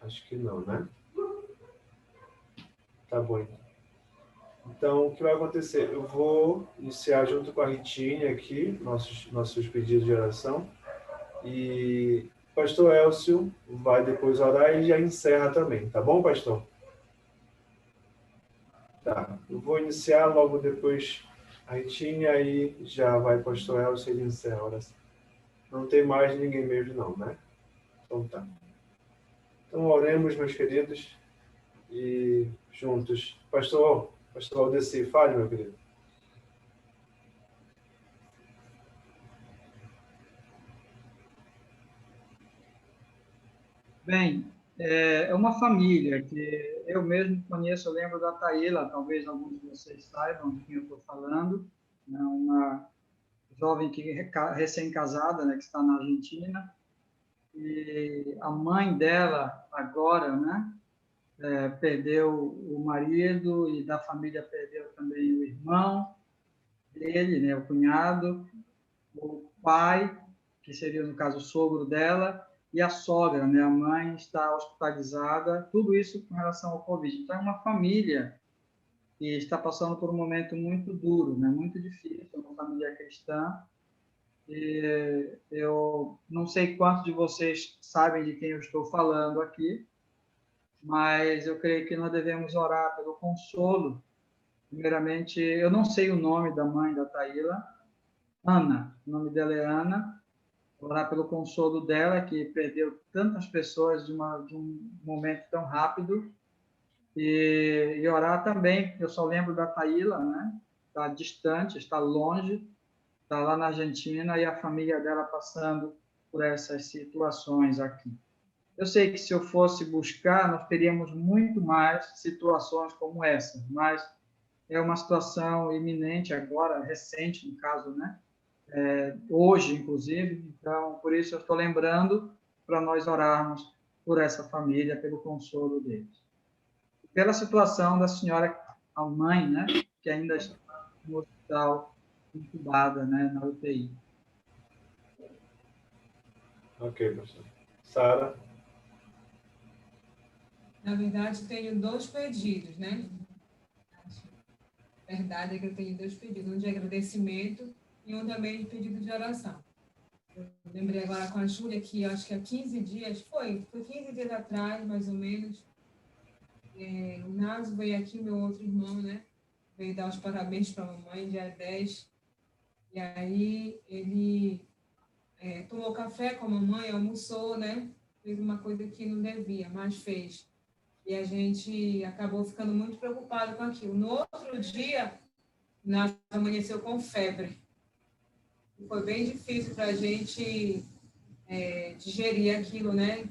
[SPEAKER 4] Acho que não, né? Tá bom, então. Então, o que vai acontecer? Eu vou iniciar junto com a Ritinha aqui, nossos pedidos de oração. E o pastor Elcio vai depois orar e já encerra também. Tá bom, pastor? Tá. Eu vou iniciar logo depois a Ritinha e já vai o pastor Elcio e ele encerra a oração. Não tem mais ninguém mesmo não, né? Então tá. Então oremos, meus queridos, e juntos. Pastor Aldeci, fale, meu querido.
[SPEAKER 3] Bem, é uma família que eu mesmo conheço, eu lembro da Taíla, talvez alguns de vocês saibam de quem eu estou falando, né? Uma jovem que recém-casada, né, que está na Argentina, e a mãe dela agora, né, perdeu o marido e da família perdeu também o irmão dele, né, o cunhado, o pai, que seria no caso o sogro dela, e a sogra, né, a mãe está hospitalizada, tudo isso com relação ao Covid. Então é uma família que está passando por um momento muito duro, né, muito difícil, uma família cristã. E eu não sei quantos de vocês sabem de quem eu estou falando aqui, mas eu creio que nós devemos orar pelo consolo Primeiramente, eu não sei o nome da mãe da Taíla, Ana, o nome dela é Ana. Orar pelo consolo dela, que perdeu tantas pessoas de um momento tão rápido. E orar também, eu só lembro da Taíla, né? Está distante, está longe, está lá na Argentina, e a família dela passando por essas situações aqui. Eu sei que se eu fosse buscar, nós teríamos muito mais situações como essa, mas é uma situação iminente agora, recente, no caso, né? Hoje, inclusive. Então, por isso eu estou lembrando para nós orarmos por essa família, pelo consolo deles. Pela situação da senhora, a mãe, né? Que ainda está no hospital, incubada, né? Na UTI.
[SPEAKER 4] Ok, pastor. Sara?
[SPEAKER 5] Na verdade, tenho 2 pedidos, né? A verdade é que eu tenho 2 pedidos, um de agradecimento e um também de pedido de oração. Eu lembrei agora com a Júlia que acho que há 15 dias, foi 15 dias atrás, mais ou menos, o Naso veio aqui, meu outro irmão, né? Veio dar os parabéns para a mamãe, dia 10. E aí ele tomou café com a mamãe, almoçou, né? Fez uma coisa que não devia, mas fez. E a gente acabou ficando muito preocupado com aquilo. No outro dia, Naso amanheceu com febre. E foi bem difícil para a gente digerir aquilo, né?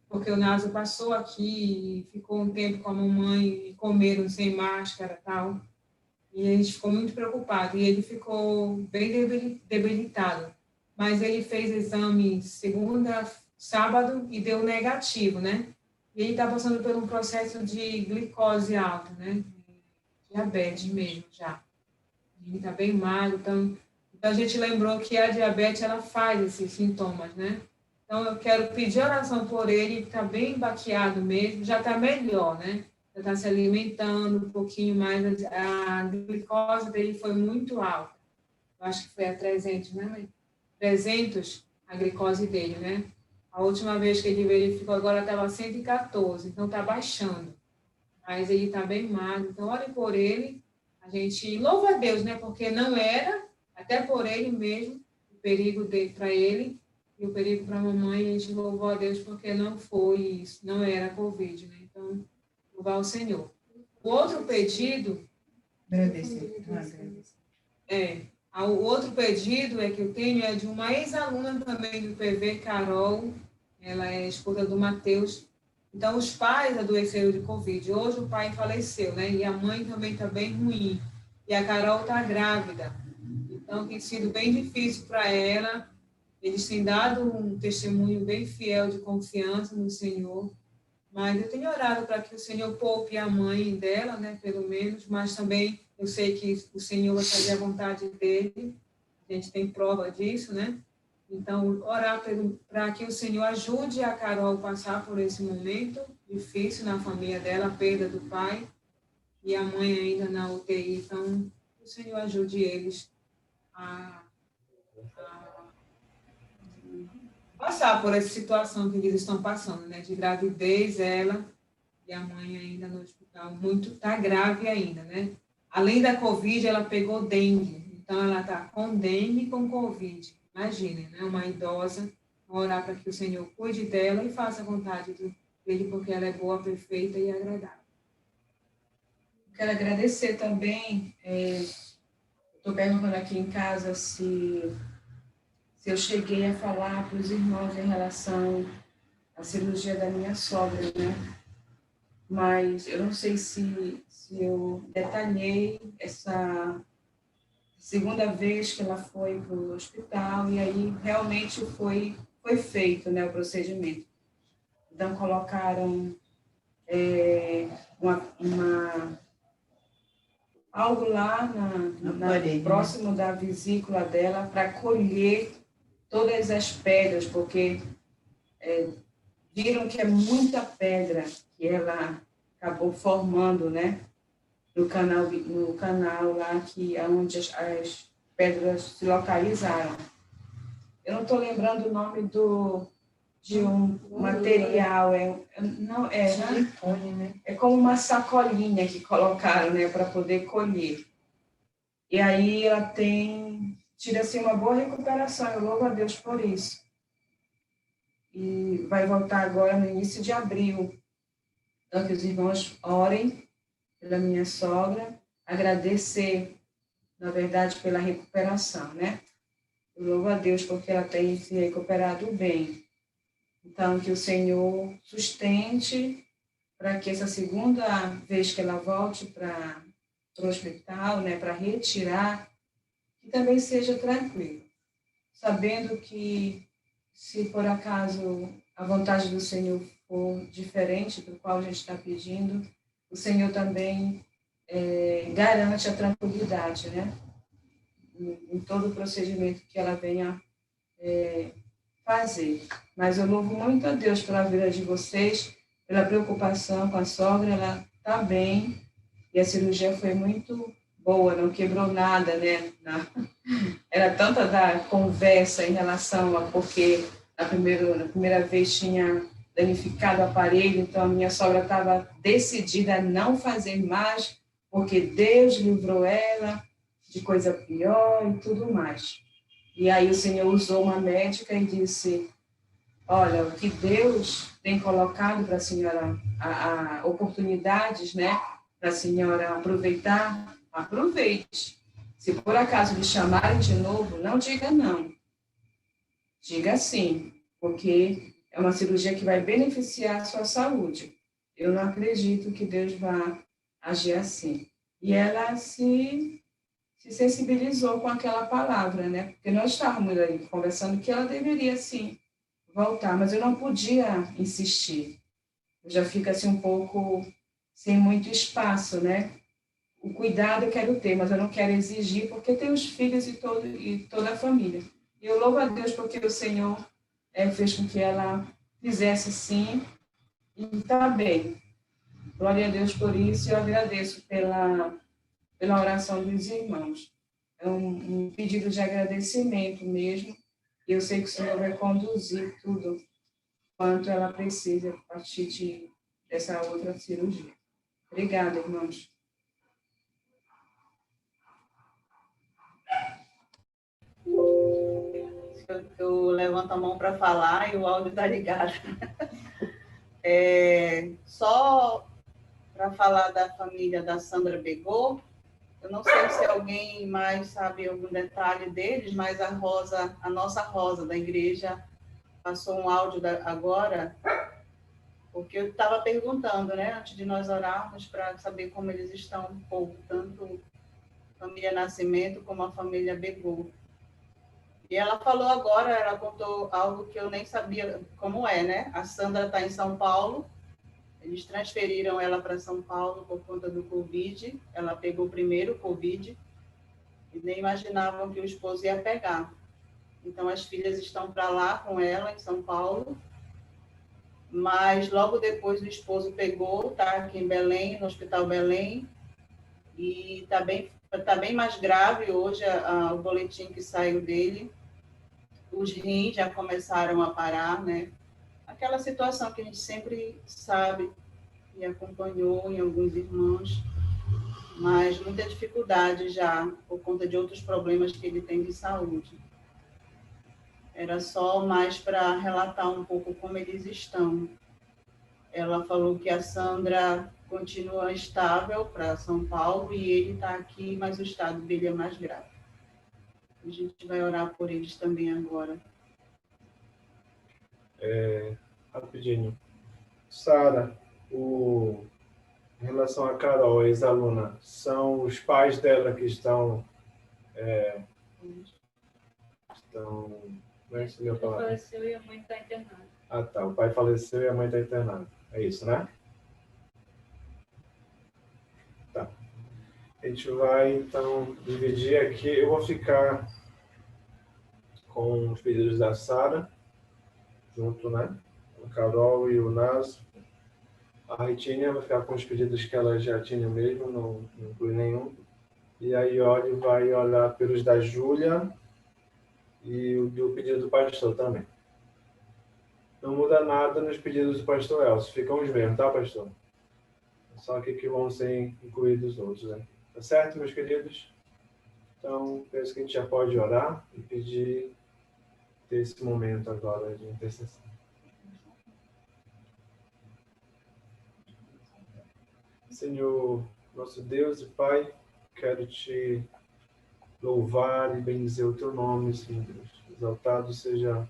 [SPEAKER 5] Porque o Naso passou aqui e ficou um tempo com a mamãe e comeram sem máscara e tal. E a gente ficou muito preocupado. E ele ficou bem debilitado. Mas ele fez exame segunda, sábado e deu negativo, né? E ele está passando por um processo de glicose alta, né? Diabetes mesmo, já. Ele está bem magro, então a gente lembrou que a diabetes, ela faz esses sintomas, né? Então, eu quero pedir oração por ele, que está bem baqueado mesmo, já está melhor, né? Já está se alimentando um pouquinho mais, a glicose dele foi muito alta. Eu acho que foi a 300, né, mãe? 300 a glicose dele, né? A última vez que ele verificou agora estava 114, então está baixando. Mas ele está bem magro, então ore por ele. A gente louva a Deus, né? Porque não era, até por ele mesmo, o perigo para ele e o perigo para a mamãe. A gente louvou a Deus porque não foi isso, não era Covid, né? Então, louvar o Senhor. O outro pedido...
[SPEAKER 6] Agradecer.
[SPEAKER 5] O outro pedido que eu tenho é de uma ex-aluna também do PV, Carol. Ela é esposa do Matheus. Então, os pais adoeceram de Covid. Hoje o pai faleceu, né? E a mãe também está bem ruim. E a Carol está grávida. Então, tem sido bem difícil para ela. Eles têm dado um testemunho bem fiel de confiança no Senhor. Mas eu tenho orado para que o Senhor poupe a mãe dela, né? Pelo menos. Mas também eu sei que o Senhor vai fazer a vontade dele. A gente tem prova disso, né? Então, orar para que o Senhor ajude a Carol a passar por esse momento difícil na família dela, a perda do pai e a mãe ainda na UTI. Então, o Senhor ajude eles a passar por essa situação que eles estão passando, né? De gravidez, ela e a mãe ainda no hospital, está grave ainda, né? Além da Covid, ela pegou dengue. Então, ela está com dengue e com Covid. Imaginem, né? Uma idosa, orar para que o Senhor cuide dela e faça a vontade dele, porque ela é boa, perfeita e agradável.
[SPEAKER 6] Quero agradecer também, estou perguntando aqui em casa se eu cheguei a falar para os irmãos em relação à cirurgia da minha sogra, né? Mas eu não sei se eu detalhei essa segunda vez que ela foi para o hospital, e aí realmente foi feito, né, o procedimento. Então, colocaram algo lá próximo da vesícula dela para colher todas as pedras, porque viram que é muita pedra que ela acabou formando, né? No canal lá onde as pedras se localizaram. Eu não estou lembrando o nome do de um material, não é, né? É como uma sacolinha que colocaram, né, para poder colher. E aí ela tira assim uma boa recuperação. Eu louvo a Deus por isso. E vai voltar agora no início de abril. Então que os irmãos orem pela minha sogra, agradecer, na verdade, pela recuperação, né? Eu louvo a Deus porque ela tem se recuperado bem. Então, que o Senhor sustente para que essa segunda vez que ela volte para o hospital, né, para retirar, que também seja tranquilo, sabendo que, se por acaso a vontade do Senhor for diferente do qual a gente está pedindo, o Senhor também garante a tranquilidade, né, em todo o procedimento que ela venha fazer. Mas eu louvo muito a Deus pela vida de vocês, pela preocupação com a sogra, ela está bem, e a cirurgia foi muito boa, não quebrou nada, né? Era tanta da conversa em relação a porque na primeira vez tinha danificado o aparelho, então a minha sogra estava decidida a não fazer mais, porque Deus livrou ela de coisa pior e tudo mais. E aí o Senhor usou uma médica e disse, olha, o que Deus tem colocado para a senhora, a oportunidades, né, para a senhora aproveitar, aproveite. Se por acaso lhe chamarem de novo, não diga não. Diga sim, porque é uma cirurgia que vai beneficiar a sua saúde. Eu não acredito que Deus vá agir assim. E ela se sensibilizou com aquela palavra, né? Porque nós estávamos ali conversando que ela deveria, sim, voltar, mas eu não podia insistir. Eu já fico assim um pouco sem muito espaço, né? O cuidado eu quero ter, mas eu não quero exigir, porque tem os filhos e toda a família. E eu louvo a Deus porque o Senhor fez com que ela fizesse sim, e está bem. Glória a Deus por isso, e eu agradeço pela oração dos irmãos. É um pedido de agradecimento mesmo, e eu sei que o Senhor vai conduzir tudo quanto ela precisa a partir dessa outra cirurgia. Obrigada, irmãos.
[SPEAKER 7] Eu levanto a mão para falar e o áudio está ligado. Só para falar da família da Sandra Begô, eu não sei se alguém mais sabe algum detalhe deles, mas a nossa Rosa da igreja passou um áudio agora, porque eu estava perguntando, né, antes de nós orarmos, para saber como eles estão um pouco, tanto a família Nascimento como a família Begô. E ela falou agora, ela contou algo que eu nem sabia como é, né? A Sandra está em São Paulo, eles transferiram ela para São Paulo por conta do Covid, ela pegou primeiro o Covid e nem imaginavam que o esposo ia pegar. Então, as filhas estão para lá com ela, em São Paulo, mas logo depois o esposo pegou, está aqui em Belém, no Hospital Belém, e está bem mais grave hoje o boletim que saiu dele. Os rins já começaram a parar, né? Aquela situação que a gente sempre sabe e acompanhou em alguns irmãos, mas muita dificuldade já por conta de outros problemas que ele tem de saúde. Era só mais para relatar um pouco como eles estão. Ela falou que a Sandra continua estável para São Paulo e ele está aqui, mas o estado dele é mais grave. A gente vai orar por eles também agora.
[SPEAKER 4] Rapidinho. Sara, em relação a Carol, a ex-aluna, são os pais dela que estão... Como é que você falar?
[SPEAKER 8] Faleceu e a mãe está internada.
[SPEAKER 4] Ah, tá. O pai faleceu e a mãe está internada. É isso, né? Tá. A gente vai, então, dividir aqui. Eu vou ficar com os pedidos da Sara, junto, né? O Carol e o Naso. A Ritinha vai ficar com os pedidos que ela já tinha mesmo, não inclui nenhum. E a Ioli vai olhar pelos da Júlia e o pedido do pastor também. Não muda nada nos pedidos do pastor Elcio. Ficam os mesmos, tá, pastor? Só aqui que vão ser incluídos os outros, né? Tá certo, meus queridos? Então, penso que a gente já pode orar e pedir ter esse momento agora de intercessão. Senhor, nosso Deus e Pai, quero te louvar e bendizer o teu nome, Senhor Deus. Exaltado sejas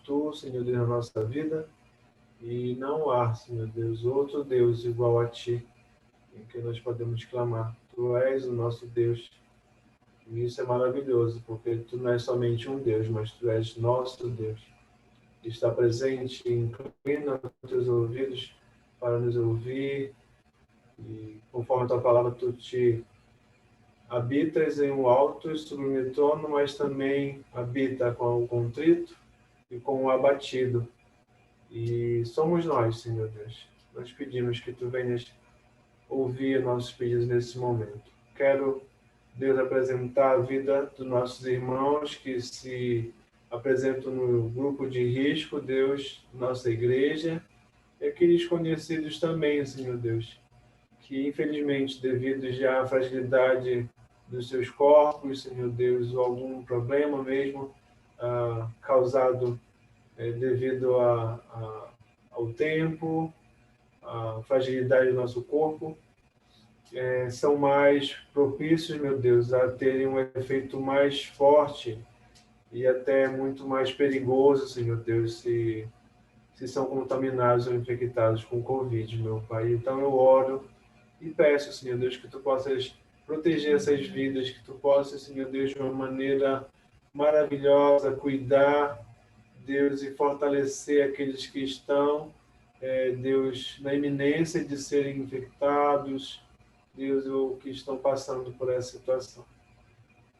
[SPEAKER 4] tu, Senhor Deus, na nossa vida. E não há, Senhor Deus, outro Deus igual a ti, em que nós podemos clamar. Tu és o nosso Deus. E isso é maravilhoso, porque tu não és somente um Deus, mas tu és nosso Deus. Que está presente, inclina os teus ouvidos para nos ouvir. E conforme a tua palavra, tu te habitas em um alto e sublime trono, mas também habita com o contrito e com o abatido. E somos nós, Senhor Deus. Nós pedimos que tu venhas ouvir nossos pedidos nesse momento. Quero, Deus, apresentar a vida dos nossos irmãos que se apresentam no grupo de risco, Deus, nossa igreja, e aqueles conhecidos também, Senhor Deus, que infelizmente, devido já à fragilidade dos seus corpos, Senhor Deus, ou algum problema mesmo causado devido ao tempo, à fragilidade do nosso corpo, são mais propícios, meu Deus, a terem um efeito mais forte e até muito mais perigoso, Senhor Deus, se são contaminados ou infectados com Covid, meu Pai. Então eu oro e peço, Senhor Deus, que tu possas proteger essas vidas, que tu possas, Senhor Deus, de uma maneira maravilhosa, cuidar, Deus, e fortalecer aqueles que estão, Deus, na iminência de serem infectados, Deus, ou que estão passando por essa situação.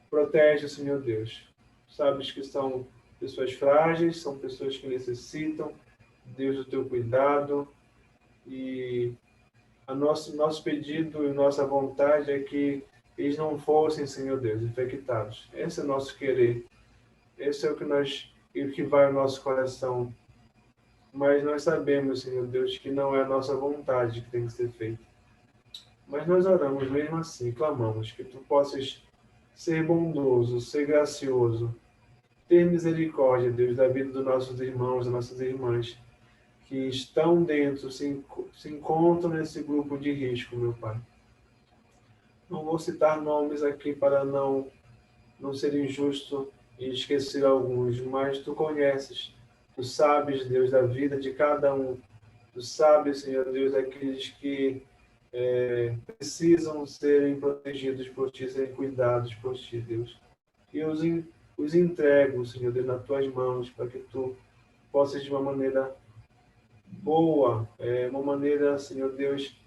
[SPEAKER 4] Protege, Senhor Deus. Sabes que são pessoas frágeis, são pessoas que necessitam, Deus, do teu cuidado. E nosso pedido e nossa vontade é que eles não fossem, Senhor Deus, infectados. Esse é o nosso querer. Esse é o que vai ao nosso coração. Mas nós sabemos, Senhor Deus, que não é a nossa vontade que tem que ser feita. Mas nós oramos mesmo assim, clamamos que tu possas ser bondoso, ser gracioso, ter misericórdia, Deus, da vida dos nossos irmãos, das nossas irmãs, que estão dentro, se encontram nesse grupo de risco, meu Pai. Não vou citar nomes aqui para não ser injusto e esquecer alguns, mas tu conheces, tu sabes, Deus, da vida de cada um. Tu sabes, Senhor Deus, daqueles que precisam serem protegidos por ti, serem cuidados por ti, Deus. E os entrego, Senhor Deus, nas tuas mãos, para que tu possas, de uma maneira boa, uma maneira, Senhor Deus,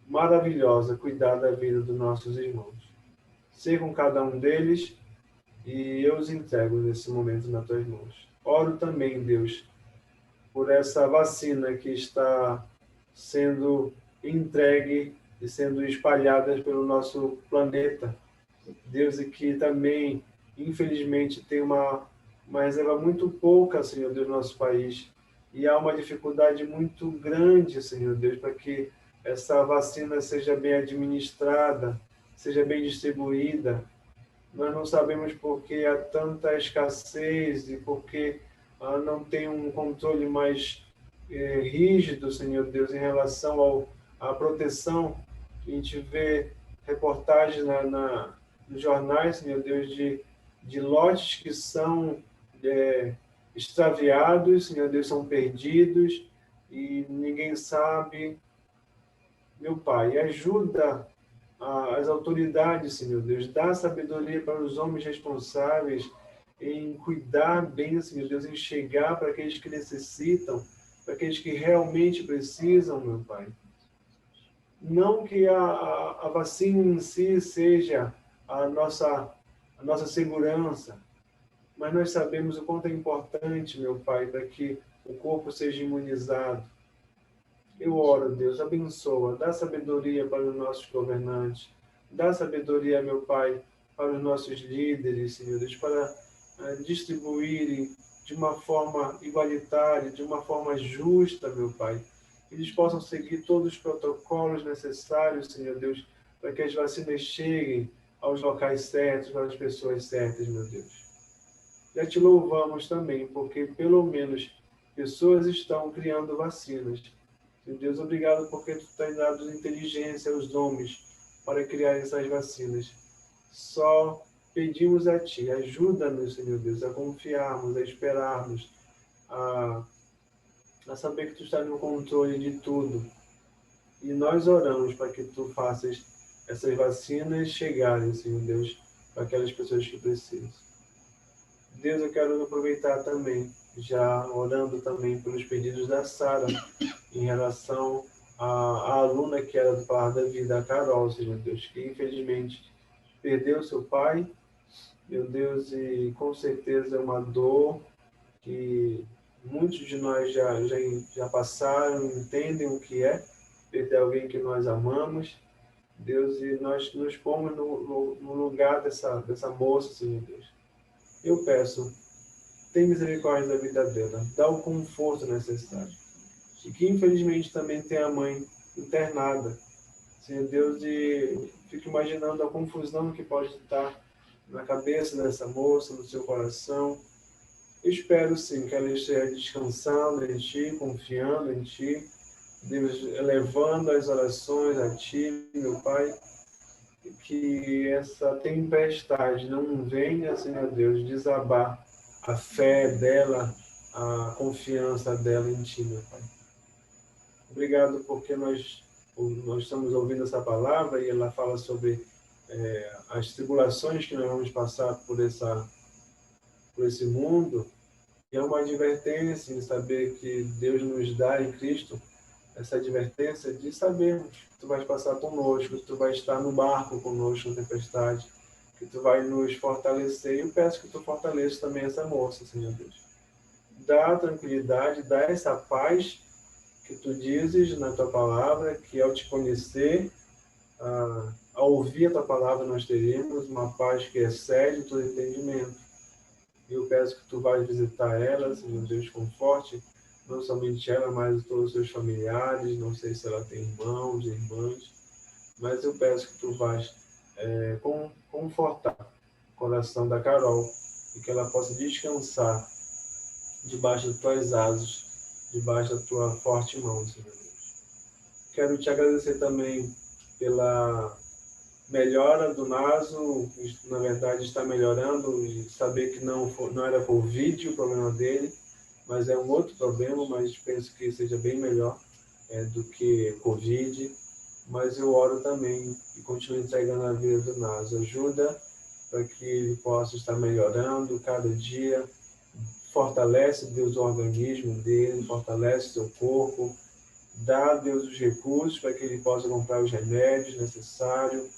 [SPEAKER 4] maravilhosa, cuidar da vida dos nossos irmãos. Ser com cada um deles e eu os entrego nesse momento nas tuas mãos. Oro também, Deus, por essa vacina que está sendo entregue e sendo espalhada pelo nosso planeta. Deus, e que também, infelizmente, tem uma reserva muito pouca, Senhor Deus, no nosso país. E há uma dificuldade muito grande, Senhor Deus, para que essa vacina seja bem administrada, seja bem distribuída. Nós não sabemos por que há tanta escassez e por que não tem um controle mais rígido, Senhor Deus, em relação à proteção. A gente vê reportagens nos jornais, Senhor Deus, de lotes que são extraviados, Senhor Deus, são perdidos e ninguém sabe. Meu Pai, ajuda as autoridades, Senhor Deus, dá sabedoria para os homens responsáveis em cuidar bem, Senhor Deus, em chegar para aqueles que necessitam, para aqueles que realmente precisam, meu Pai. Não que a vacina em si seja a nossa segurança, mas nós sabemos o quanto é importante, meu Pai, para que o corpo seja imunizado. Eu oro, Deus, abençoa, dá sabedoria para os nossos governantes, dá sabedoria, meu Pai, para os nossos líderes, Senhor Deus, para distribuírem de uma forma igualitária, de uma forma justa, meu Pai. Que eles possam seguir todos os protocolos necessários, Senhor Deus, para que as vacinas cheguem aos locais certos, às pessoas certas, meu Deus. Já te louvamos também, porque pelo menos pessoas estão criando vacinas. Meu Deus, obrigado porque tu tens dado inteligência aos homens para criar essas vacinas. Só pedimos a ti, ajuda-nos, Senhor Deus, a confiarmos, a esperarmos, a saber que tu estás no controle de tudo. E nós oramos para que tu faças essas vacinas chegarem, Senhor Deus, para aquelas pessoas que precisam. Deus, eu quero aproveitar também, já orando também pelos pedidos da Sara, em relação à aluna que era do Palavra da Vida, a Carol, Senhor Deus, que infelizmente perdeu seu pai, meu Deus, e com certeza é uma dor que muitos de nós já passaram, entendem o que é perder alguém que nós amamos, Deus, e nós nos pomos no lugar dessa moça, Senhor Deus. Eu peço, tem misericórdia da vida dela, dá o conforto necessário. E que infelizmente também tem a mãe internada, Senhor Deus, e fico imaginando a confusão que pode estar na cabeça dessa moça, no seu coração. Eu espero sim que ela esteja descansando em Ti, confiando em Ti, Deus, elevando as orações a Ti, meu Pai, que essa tempestade não venha, Senhor Deus, desabar a fé dela, a confiança dela em Ti, meu Pai. Obrigado porque nós estamos ouvindo essa palavra e ela fala sobre as tribulações que nós vamos passar por esse mundo. E é uma advertência em saber que Deus nos dá em Cristo essa advertência de sabermos que Tu vais passar conosco, que Tu vais estar no barco conosco na tempestade, que Tu vai nos fortalecer. E eu peço que Tu fortaleça também essa moça, Senhor Deus. Dá tranquilidade, dá essa paz que Tu dizes na Tua palavra, que ao Te conhecer, ao ouvir a Tua palavra, nós teremos uma paz que excede todo entendimento. E eu peço que Tu vais visitar ela, Senhor Deus, conforte não somente ela, mas todos os seus familiares. Não sei se ela tem irmãos, irmãs, mas eu peço que Tu vais confortar o coração da Carol e que ela possa descansar debaixo das Tuas asas, debaixo da Tua forte mão, Senhor Deus. Quero Te agradecer também pela melhora do Naso, na verdade está melhorando, e saber que não era Covid o problema dele, mas é um outro problema, mas penso que seja bem melhor do que Covid. Mas eu oro também e continuo entregando a vida do Naso. Ajuda para que ele possa estar melhorando cada dia. Fortalece, Deus, o organismo dele, fortalece seu corpo. Dá, Deus, os recursos para que ele possa comprar os remédios necessários.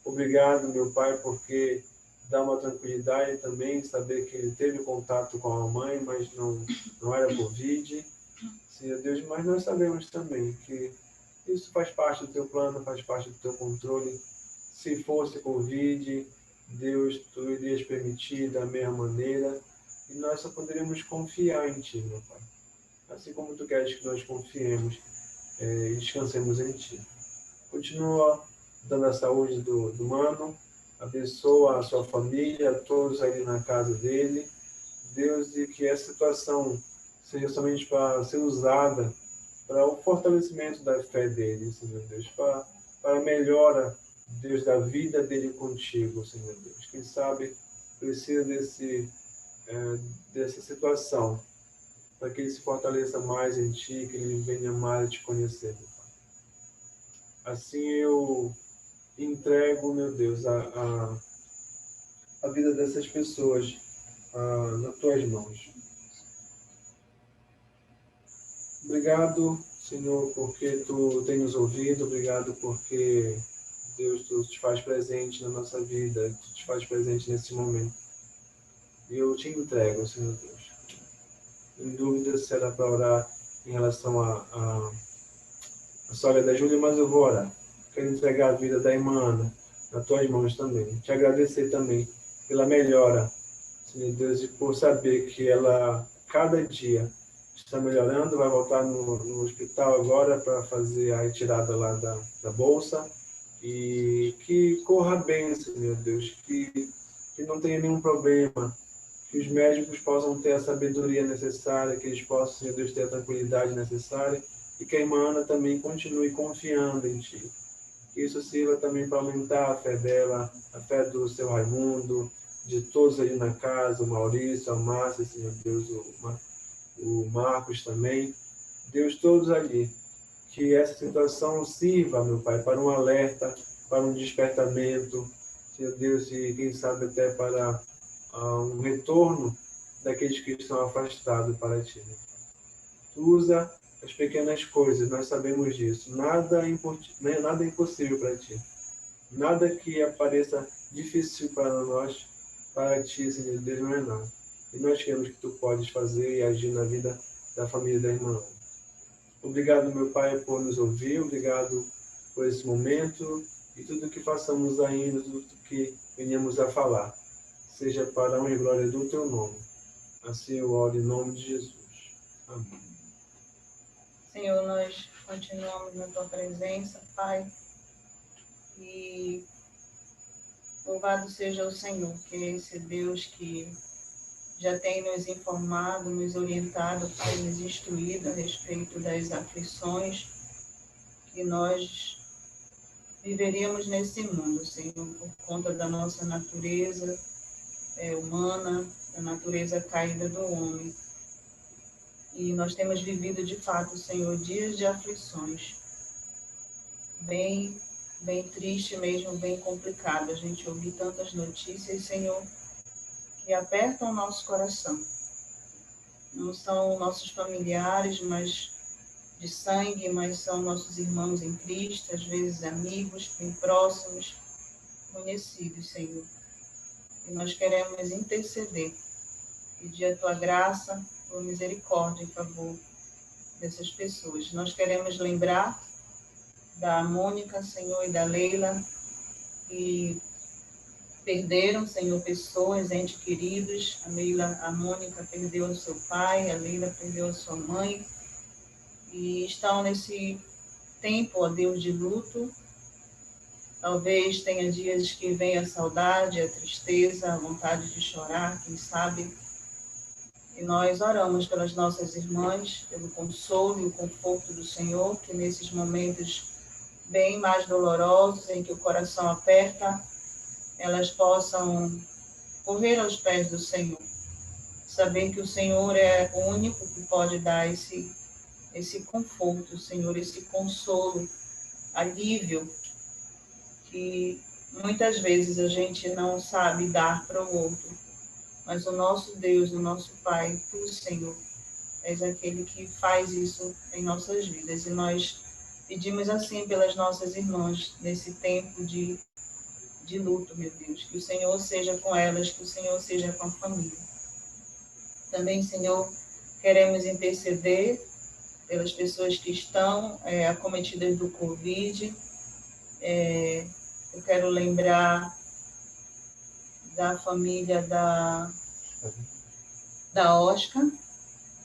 [SPEAKER 4] Obrigado, meu Pai, porque dá uma tranquilidade também saber que ele teve contato com a mãe, mas não era Covid. Senhor Deus, mas nós sabemos também que isso faz parte do Teu plano, faz parte do Teu controle. Se fosse Covid, Deus, Tu irias permitir da mesma maneira, e nós só poderíamos confiar em Ti, meu Pai. Assim como Tu queres que nós confiemos e descansemos em Ti. Continua dando a saúde do mano, abençoa a sua família, todos ali na casa dele. Deus, e que essa situação seja somente para ser usada para o fortalecimento da fé dele, Senhor Deus, para a melhora, Deus, da vida dele contigo, Senhor Deus. Quem sabe precisa dessa situação, para que ele se fortaleça mais em Ti, que ele venha mais a Te conhecer, meu Pai. Assim eu entrego, meu Deus, a vida dessas pessoas nas Tuas mãos. Obrigado, Senhor, porque Tu tem nos ouvido. Obrigado porque, Deus, Tu te faz presente na nossa vida, Tu te faz presente nesse momento. E eu te entrego, Senhor Deus. Em dúvida se era para orar em relação à história da Júlia, mas eu vou orar. Quero entregar a vida da irmã Ana nas Tuas mãos também. Te agradecer também pela melhora, Senhor Deus, e por saber que ela cada dia está melhorando, vai voltar no hospital agora para fazer a retirada lá da bolsa, e que corra bem, Senhor Deus, que não tenha nenhum problema, que os médicos possam ter a sabedoria necessária, que eles possam, Senhor Deus, ter a tranquilidade necessária, e que a irmã Ana também continue confiando em Ti. Que isso sirva também para aumentar a fé dela, a fé do seu Raimundo, de todos ali na casa, o Maurício, a Márcia, Senhor Deus, o Marcos também. Deus, todos ali. Que essa situação sirva, meu Pai, para um alerta, para um despertamento, Senhor Deus, e quem sabe até para um retorno daqueles que estão afastados para Ti. Tu usa as pequenas coisas, nós sabemos disso. Nada é impossível para Ti. Nada que apareça difícil para nós, para Ti, Senhor Deus, não é nada. E nós queremos que Tu podes fazer e agir na vida da família da irmã. Obrigado, meu Pai, por nos ouvir. Obrigado por esse momento e tudo que façamos ainda, tudo que venhamos a falar. Seja para a honra e glória do Teu nome. Assim eu oro em nome de Jesus. Amém.
[SPEAKER 7] Senhor, nós continuamos na Tua presença, Pai, e louvado seja o Senhor, que é esse Deus que já tem nos informado, nos orientado, Pai, nos instruído a respeito das aflições que nós viveríamos nesse mundo, Senhor, por conta da nossa natureza humana, da natureza caída do homem. E nós temos vivido, de fato, Senhor, dias de aflições, bem triste mesmo, bem complicado. A gente ouvir tantas notícias, Senhor, que apertam o nosso coração. Não são nossos familiares, mas de sangue, mas são nossos irmãos em Cristo, às vezes amigos, bem próximos, conhecidos, Senhor. E nós queremos interceder, pedir a Tua graça, Tua misericórdia em favor dessas pessoas. Nós queremos lembrar da Mônica, Senhor, e da Leila, que perderam, Senhor, pessoas, entes queridos. A Mônica perdeu o seu pai, a Leila perdeu a sua mãe, e estão nesse tempo, ó Deus, de luto. Talvez tenha dias que vem a saudade, a tristeza, a vontade de chorar, quem sabe. E nós oramos pelas nossas irmãs, pelo consolo e o conforto do Senhor, que nesses momentos bem mais dolorosos, em que o coração aperta, elas possam correr aos pés do Senhor. Saber que o Senhor é o único que pode dar esse conforto, Senhor, esse consolo, alívio, que muitas vezes a gente não sabe dar para o outro. Mas o nosso Deus, o nosso Pai, Tu, Senhor, és aquele que faz isso em nossas vidas. E nós pedimos assim pelas nossas irmãs, nesse tempo de luto, meu Deus. Que o Senhor seja com elas, que o Senhor seja com a família. Também, Senhor, queremos interceder pelas pessoas que estão acometidas do Covid. Eu quero lembrar da família da Oscar.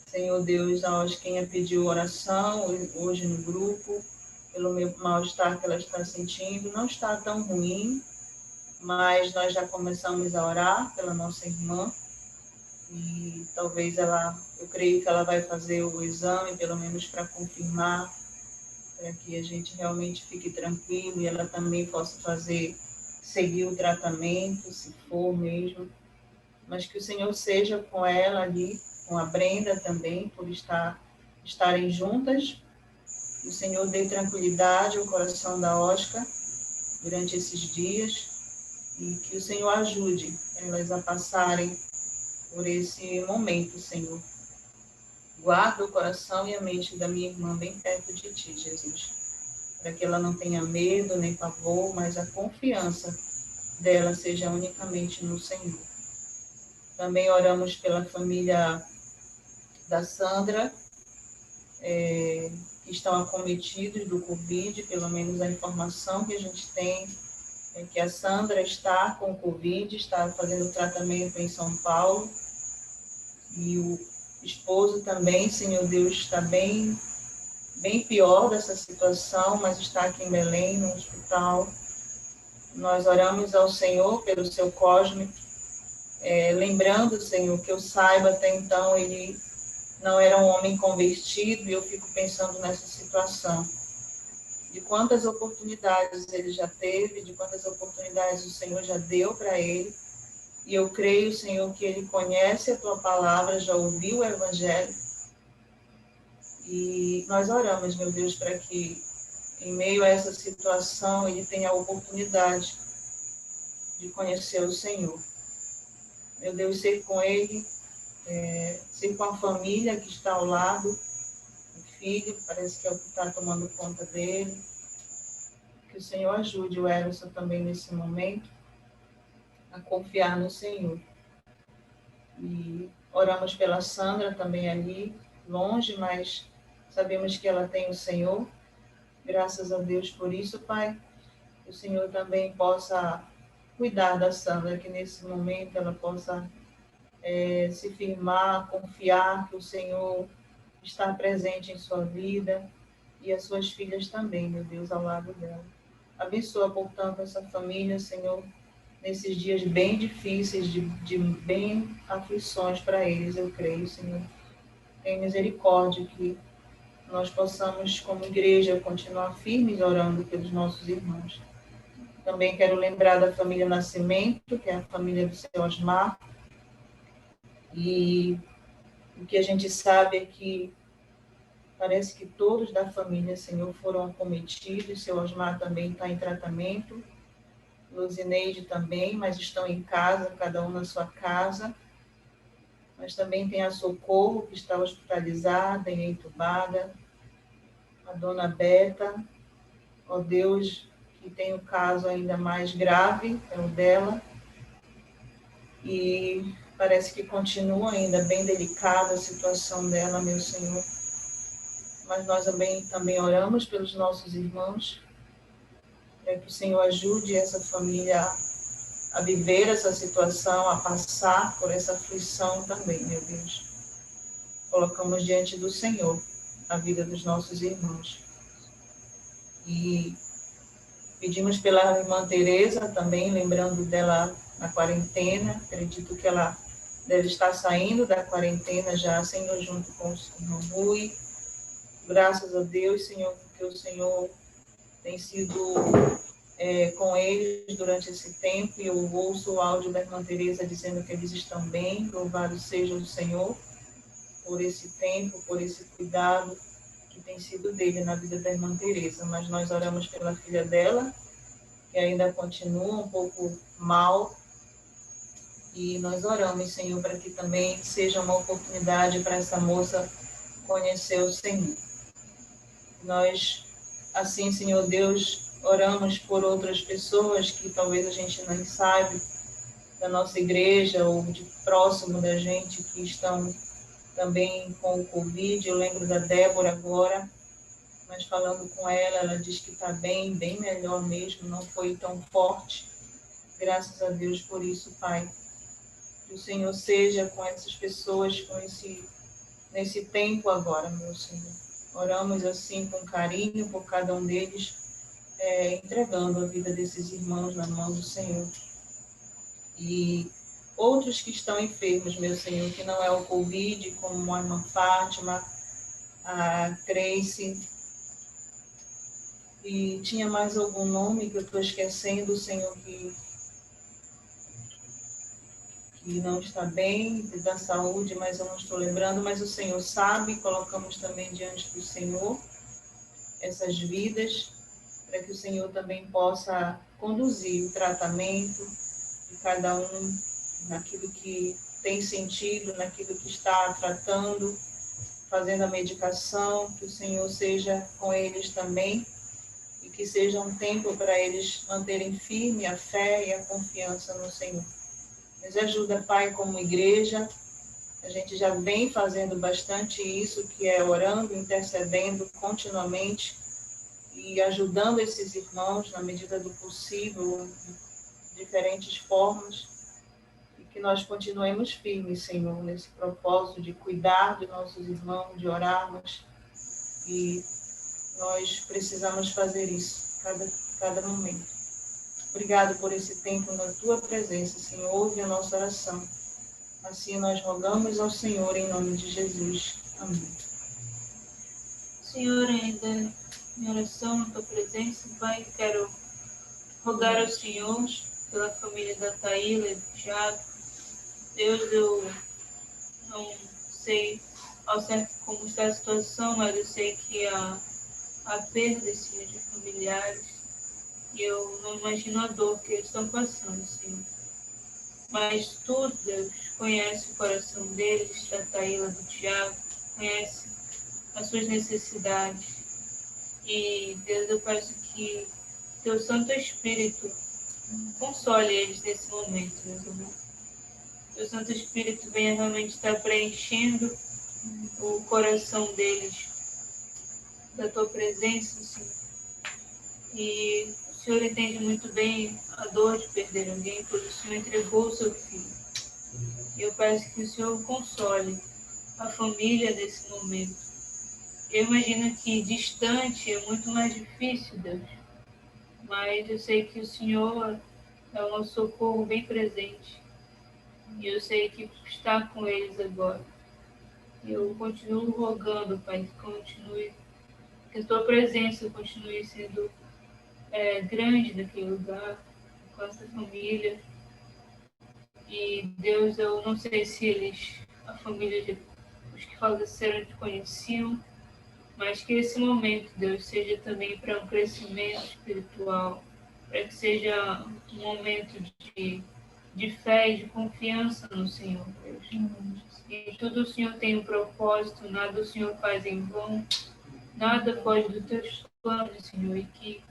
[SPEAKER 7] Senhor Deus, a Osquinha pediu oração hoje no grupo, pelo mal-estar que ela está sentindo. Não está tão ruim, mas nós já começamos a orar pela nossa irmã. E talvez eu creio que ela vai fazer o exame, pelo menos para confirmar, para que a gente realmente fique tranquilo e ela também possa seguir o tratamento, se for mesmo. Mas que o Senhor seja com ela ali, com a Brenda também, por estarem juntas. Que o Senhor dê tranquilidade ao coração da Oscar durante esses dias e que o Senhor ajude elas a passarem por esse momento, Senhor. Guarda o coração e a mente da minha irmã bem perto de Ti, Jesus, para que ela não tenha medo nem pavor, mas a confiança dela seja unicamente no Senhor. Também oramos pela família da Sandra, que estão acometidos do Covid, pelo menos a informação que a gente tem é que a Sandra está com Covid, está fazendo tratamento em São Paulo, e esposo também, Senhor Deus, está bem pior dessa situação, mas está aqui em Belém, no hospital. Nós oramos ao Senhor pelo seu Cosme, lembrando, Senhor, que eu saiba até então, ele não era um homem convertido, e eu fico pensando nessa situação. De quantas oportunidades ele já teve, de quantas oportunidades o Senhor já deu para ele. E eu creio, Senhor, que ele conhece a Tua palavra, já ouviu o Evangelho. E nós oramos, meu Deus, para que, em meio a essa situação, ele tenha a oportunidade de conhecer o Senhor. Meu Deus, ser com ele, ser com a família que está ao lado, o filho, parece que é o que está tomando conta dele. Que o Senhor ajude o Emerson também nesse momento a confiar no Senhor. E oramos pela Sandra também ali, longe, mas sabemos que ela tem o Senhor. Graças a Deus por isso, Pai. Que o Senhor também possa cuidar da Sandra, que nesse momento ela possa se firmar, confiar que o Senhor está presente em sua vida e as suas filhas também, meu Deus, ao lado dela. Abençoa, portanto, essa família, Senhor, nesses dias bem difíceis, de bem aflições para eles, eu creio, Senhor. Tem misericórdia que nós possamos, como igreja, continuar firmes orando pelos nossos irmãos. Também quero lembrar da família Nascimento, que é a família do seu Osmar. E o que a gente sabe é que parece que todos da família, Senhor, foram acometidos. Seu Osmar também está em tratamento. Luzineide também, mas estão em casa, cada um na sua casa. Mas também tem a Socorro, que está hospitalizada e entubada. A dona Beta, ó Deus, que tem um caso ainda mais grave, é o dela. E parece que continua ainda bem delicada a situação dela, meu Senhor. Mas nós também oramos pelos nossos irmãos, para que o Senhor ajude essa família a viver essa situação, a passar por essa aflição também, meu Deus. Colocamos diante do Senhor a vida dos nossos irmãos. E pedimos pela irmã Tereza também, lembrando dela na quarentena. Acredito que ela deve estar saindo da quarentena já, Senhor, junto com o irmão Rui. Graças a Deus, Senhor, porque o Senhor tem sido com eles durante esse tempo, e eu ouço o áudio da irmã Tereza dizendo que eles estão bem. Louvado seja o Senhor por esse tempo, por esse cuidado que tem sido dele na vida da irmã Tereza. Mas nós oramos pela filha dela, que ainda continua um pouco mal, e nós oramos, Senhor, para que também seja uma oportunidade para essa moça conhecer o Senhor. Nós, assim, Senhor Deus, oramos por outras pessoas que talvez a gente não saiba, da nossa igreja ou de próximo da gente, que estão também com o Covid. Eu lembro da Débora agora, mas falando com ela, ela diz que está bem melhor mesmo, não foi tão forte. Graças a Deus por isso, Pai. Que o Senhor seja com essas pessoas, nesse tempo agora, meu Senhor. Oramos assim com carinho por cada um deles, entregando a vida desses irmãos na mão do Senhor. E outros que estão enfermos, meu Senhor, que não é o Covid, como a irmã Fátima, a Tracy, e tinha mais algum nome que eu estou esquecendo, Senhor, que não está bem, da saúde, mas eu não estou lembrando, mas o Senhor sabe. Colocamos também diante do Senhor essas vidas, para que o Senhor também possa conduzir o tratamento de cada um naquilo que tem sentido, naquilo que está tratando, fazendo a medicação. Que o Senhor seja com eles também, e que seja um tempo para eles manterem firme a fé e a confiança no Senhor. Nos ajuda, Pai, como igreja. A gente já vem fazendo bastante isso, que é orando, intercedendo continuamente e ajudando esses irmãos na medida do possível, de diferentes formas. E que nós continuemos firmes, Senhor, nesse propósito de cuidar de nossos irmãos, de orarmos. E nós precisamos fazer isso, cada momento. Obrigado por esse tempo na tua presença, Senhor. Ouve a nossa oração. Assim nós rogamos ao Senhor em nome de Jesus. Amém.
[SPEAKER 8] Senhor, ainda em oração na tua presença, Pai, quero rogar ao Senhor pela família da Taíla e do Thiago. Deus, eu não sei ao certo como está a situação, mas eu sei que a perda Senhor, de familiares, e eu não imagino a dor que eles estão passando, Senhor. Mas tu, Deus, conhece o coração deles, da Taíla, do Thiago, conhece as suas necessidades. E, Deus, eu peço que teu Santo Espírito console eles nesse momento, meus irmãos. Teu Santo Espírito venha realmente estar preenchendo o coração deles da tua presença, Senhor. E o Senhor entende muito bem a dor de perder alguém, pois o Senhor entregou o seu filho. E eu peço que o Senhor console a família nesse momento. Eu imagino que distante é muito mais difícil, Deus. Mas eu sei que o Senhor é o nosso socorro bem presente. E eu sei que está com eles agora. Eu continuo rogando, Pai, que a tua presença continue sendo grande naquele lugar, com essa família. E Deus, eu não sei se a família, os que faleceram, te conheciam, mas que esse momento, Deus, seja também para um crescimento espiritual, para que seja um momento de fé e de confiança no Senhor, Deus. E tudo o Senhor tem um propósito, nada o Senhor faz em vão, nada foge dos teus planos, Senhor, e que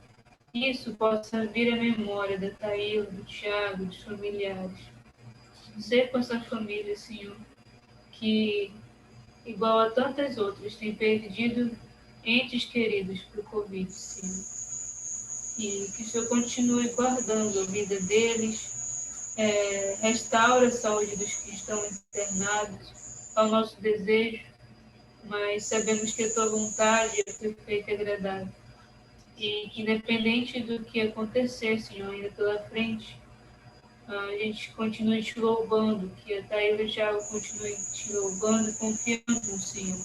[SPEAKER 8] isso possa vir à memória da Taíla, do Thiago, dos familiares. Ser com essa família, Senhor, que, igual a tantas outras, tem perdido entes queridos para o Covid, Senhor. E que o Senhor continue guardando a vida deles, restaure a saúde dos que estão internados, ao nosso desejo, mas sabemos que a tua vontade é perfeita e agradável. E que, independente do que acontecer, Senhor, ainda pela frente, a gente continue te louvando, que a Taíla já continue te louvando e confiando no Senhor.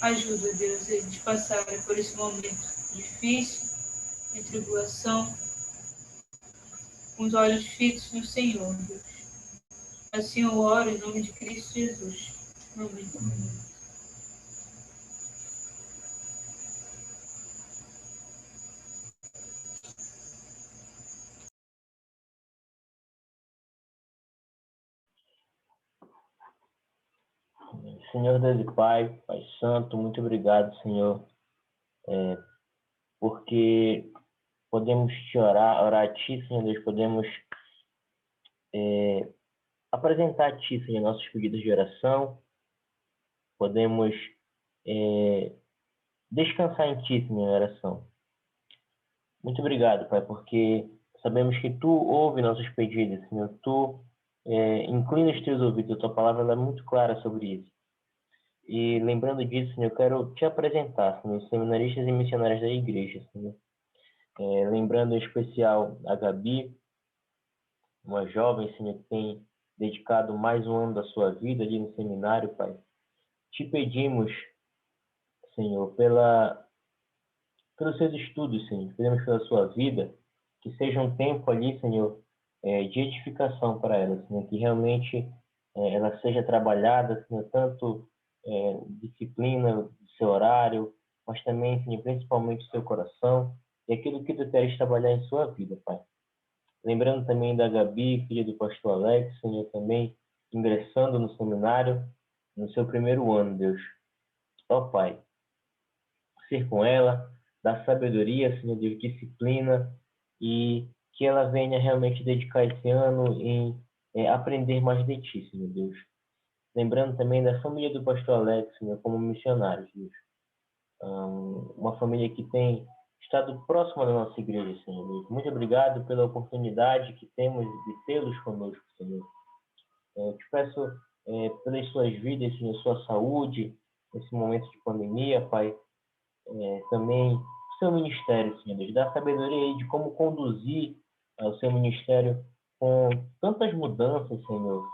[SPEAKER 8] Ajuda, Deus, eles passarem por esse momento difícil, de tribulação, com os olhos fixos no Senhor, Deus. Assim eu oro em nome de Cristo Jesus. Amém.
[SPEAKER 9] Senhor Deus e Pai, Pai Santo, muito obrigado, Senhor, porque podemos te orar a Ti, Senhor Deus, podemos apresentar a Ti, Senhor, nossos pedidos de oração, podemos descansar em Ti, Senhor, em oração. Muito obrigado, Pai, porque sabemos que Tu ouve nossos pedidos, Senhor, Tu inclina os Teus ouvidos, a Tua palavra é muito clara sobre isso. E lembrando disso, Senhor, eu quero te apresentar, Senhor, os seminaristas e missionários da igreja, Senhor. Lembrando em especial a Gabi, uma jovem, Senhor, que tem dedicado mais um ano da sua vida ali no seminário, Pai. Te pedimos, Senhor, pelos seus estudos, Senhor, pedimos pela sua vida, que seja um tempo ali, Senhor, de edificação para ela, Senhor, que realmente ela seja trabalhada, Senhor, tanto disciplina do seu horário, mas também, Senhor, principalmente o seu coração e aquilo que tu queres trabalhar em sua vida, Pai. Lembrando também da Gabi, filha do pastor Alex, Senhor, também ingressando no seminário no seu primeiro ano, Deus. Ó Pai, ser com ela, dar sabedoria, Senhor, de disciplina e que ela venha realmente dedicar esse ano em aprender mais de Ti, Senhor Deus. Lembrando também da família do pastor Alex, Senhor, como missionários, Deus. Uma família que tem estado próxima da nossa igreja, Senhor Deus. Muito obrigado pela oportunidade que temos de tê-los conosco, Senhor. Eu te peço pelas suas vidas, Senhor, sua saúde, nesse momento de pandemia, Pai. Também o seu ministério, Senhor Deus. Dá sabedoria aí de como conduzir o seu ministério com tantas mudanças, Senhor,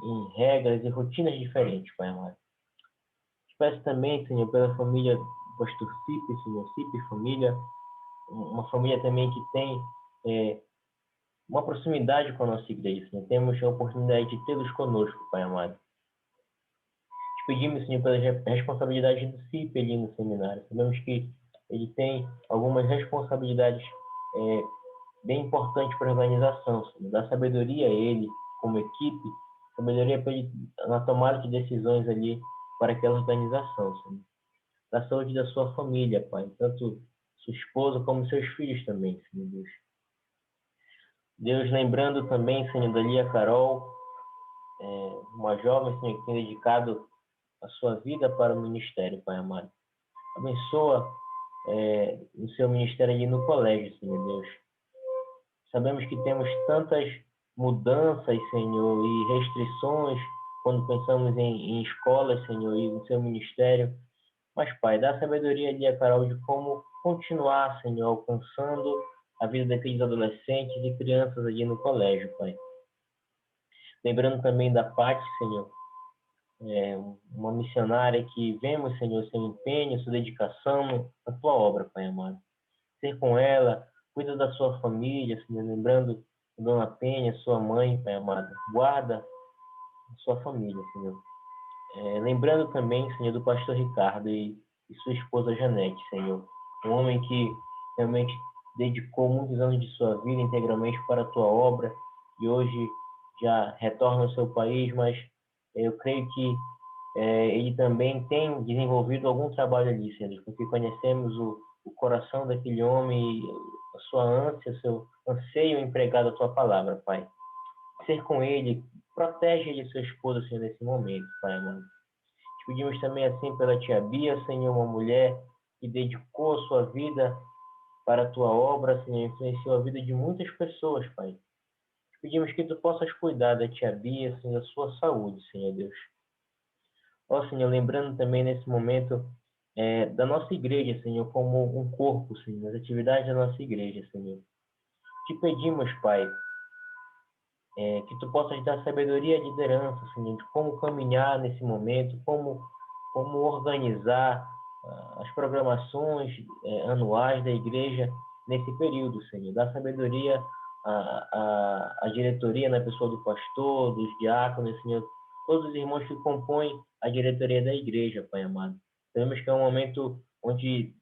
[SPEAKER 9] em regras e rotinas diferentes, Pai amado. Te peço também, Senhor, pela família do pastor Cipe, Senhor, Cipe família, uma família também que tem uma proximidade com a nossa igreja, Senhor. Temos a oportunidade de tê-los conosco, Pai amado. Te pedimos, Senhor, pela responsabilidade do Cipe ali no seminário. Sabemos que ele tem algumas responsabilidades bem importantes para a organização, Senhor. Dá sabedoria a ele, como equipe, sabedoria para ele na tomada de decisões ali para aquela organização, Senhor. Da saúde da sua família, Pai, tanto sua esposa como seus filhos também, Senhor Deus. Deus, lembrando também, Senhor, da Lia Carol, uma jovem, Senhor, que tem dedicado a sua vida para o ministério, Pai amado. Abençoa o seu ministério ali no colégio, Senhor Deus. Sabemos que temos tantas mudanças, Senhor, e restrições quando pensamos em escolas, Senhor, e no seu ministério. Mas, Pai, dá sabedoria ali a Carol de como continuar, Senhor, alcançando a vida daqueles adolescentes e crianças ali no colégio, Pai. Lembrando também da Paty, Senhor, uma missionária que vemos, Senhor, seu empenho, sua dedicação na tua obra, Pai amado. Ser com ela, cuida da sua família, Senhor, lembrando Dona Penha, sua mãe, Pai amado. Guarda a sua família, Senhor. Lembrando também, Senhor, do pastor Ricardo e sua esposa Janete, Senhor. Um homem que realmente dedicou muitos anos de sua vida integralmente para a tua obra e hoje já retorna ao seu país, mas eu creio que ele também tem desenvolvido algum trabalho ali, Senhor, porque conhecemos o coração daquele homem e a sua ânsia, o seu anseio empregado a tua palavra, Pai. Ser com ele, protege ele e sua esposa, Senhor, nesse momento, Pai amado. Te pedimos também assim pela tia Bia, Senhor, uma mulher que dedicou a sua vida para a tua obra, Senhor, influenciou a vida de muitas pessoas, Pai. Te pedimos que tu possas cuidar da tia Bia, Senhor, da sua saúde, Senhor Deus. Ó, Senhor, lembrando também nesse momento da nossa igreja, Senhor, como um corpo, Senhor, as atividades da nossa igreja, Senhor. Te pedimos, Pai, que tu possas dar sabedoria e liderança, Senhor, de como caminhar nesse momento, como organizar as programações anuais da igreja nesse período, Senhor. Dá sabedoria à diretoria, na pessoa do pastor, dos diáconos, Senhor, todos os irmãos que compõem a diretoria da igreja, Pai amado. Sabemos que é um momento onde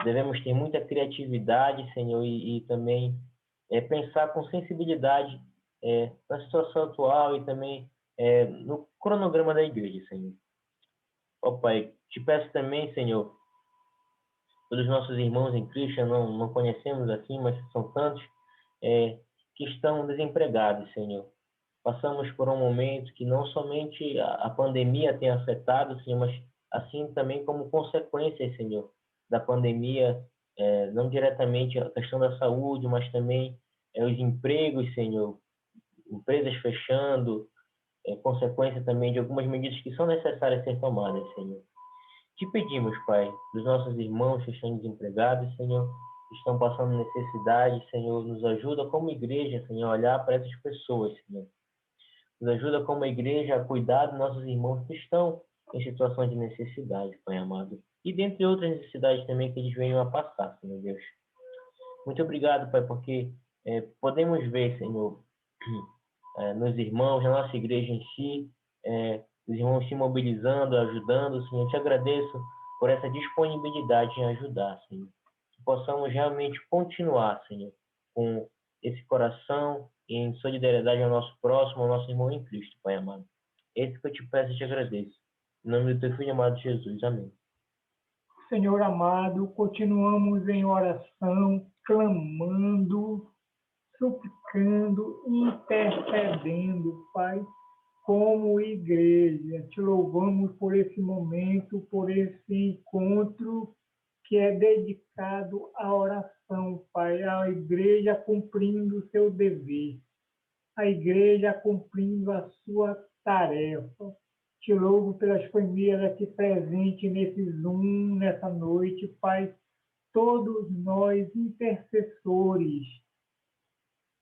[SPEAKER 9] devemos ter muita criatividade, Senhor, e também pensar com sensibilidade na situação atual e também no cronograma da igreja, Senhor. Ó Pai, te peço também, Senhor, pelos nossos irmãos em Cristo, não conhecemos assim, mas são tantos que estão desempregados, Senhor. Passamos por um momento que não somente a pandemia tem afetado, Senhor, mas assim também como consequências, Senhor, da pandemia, não diretamente a questão da saúde, mas também os empregos, Senhor, empresas fechando, consequência também de algumas medidas que são necessárias ser tomadas, Senhor. Te pedimos, Pai, dos nossos irmãos que estão desempregados, Senhor, que estão passando necessidade, Senhor, nos ajuda como igreja, Senhor, a olhar para essas pessoas, Senhor. Nos ajuda como igreja a cuidar dos nossos irmãos que estão em situações de necessidade, Pai amado. E dentre outras necessidades também que eles venham a passar, Senhor Deus. Muito obrigado, Pai, porque podemos ver, Senhor, nos irmãos, na nossa igreja em si, os irmãos se mobilizando, ajudando, Senhor. Eu te agradeço por essa disponibilidade em ajudar, Senhor. Que possamos realmente continuar, Senhor, com esse coração em solidariedade ao nosso próximo, ao nosso irmão em Cristo, Pai amado. Esse que eu te peço e te agradeço. Em nome do teu filho amado Jesus. Amém.
[SPEAKER 10] Senhor amado, continuamos em oração, clamando, suplicando, intercedendo, Pai, como igreja. Te louvamos por esse momento, por esse encontro que é dedicado à oração, Pai, à igreja cumprindo o seu dever. a igreja cumprindo a sua tarefa. Te louvo pelas famílias aqui presentes nesse Zoom, nessa noite, Pai. Todos nós intercessores,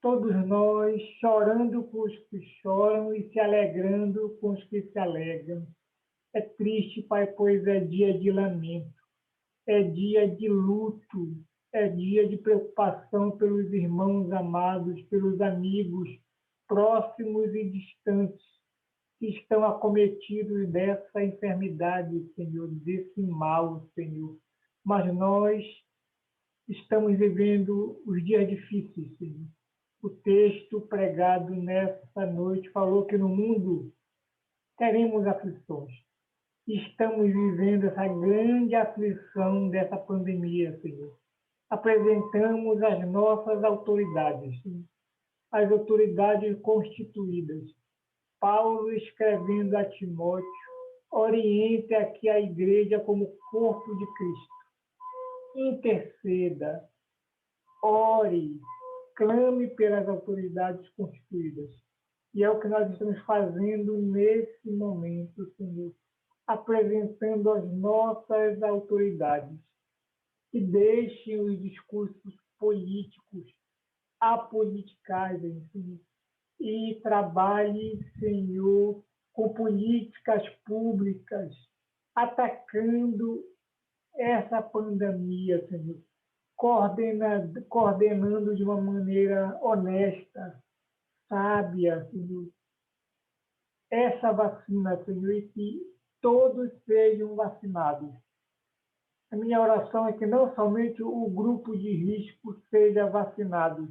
[SPEAKER 10] todos nós chorando com os que choram e se alegrando com os que se alegram. É triste, Pai, pois é dia de lamento, é dia de luto, é dia de preocupação pelos irmãos amados, pelos amigos próximos e distantes que estão acometidos dessa enfermidade, Senhor, desse mal, Senhor. Mas nós estamos vivendo os dias difíceis, Senhor. O texto pregado nessa noite falou que no mundo teremos aflições. Estamos vivendo essa grande aflição dessa pandemia, Senhor. Apresentamos as nossas autoridades, Senhor, as autoridades constituídas. Paulo escrevendo a Timóteo, oriente aqui a igreja como corpo de Cristo. Interceda, ore, clame pelas autoridades constituídas. E é o que nós estamos fazendo nesse momento, Senhor, apresentando as nossas autoridades. Que deixem os discursos políticos apoliticais, Senhor, e trabalhe, Senhor, com políticas públicas, atacando essa pandemia, Senhor, coordenando de uma maneira honesta, sábia, Senhor, essa vacina, Senhor, e que todos sejam vacinados. A minha oração é que não somente o grupo de risco seja vacinado,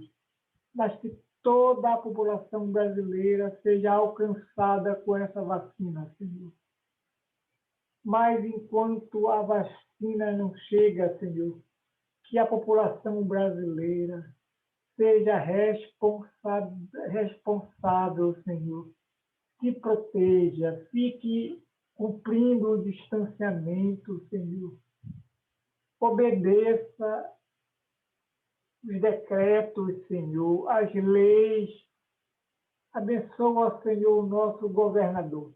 [SPEAKER 10] mas que toda a população brasileira seja alcançada com essa vacina, Senhor. Mas enquanto a vacina não chega, Senhor, que a população brasileira seja responsável, Senhor, se proteja, fique cumprindo o distanciamento, Senhor, obedeça os decretos, Senhor, as leis. Abençoa, Senhor, o nosso governador.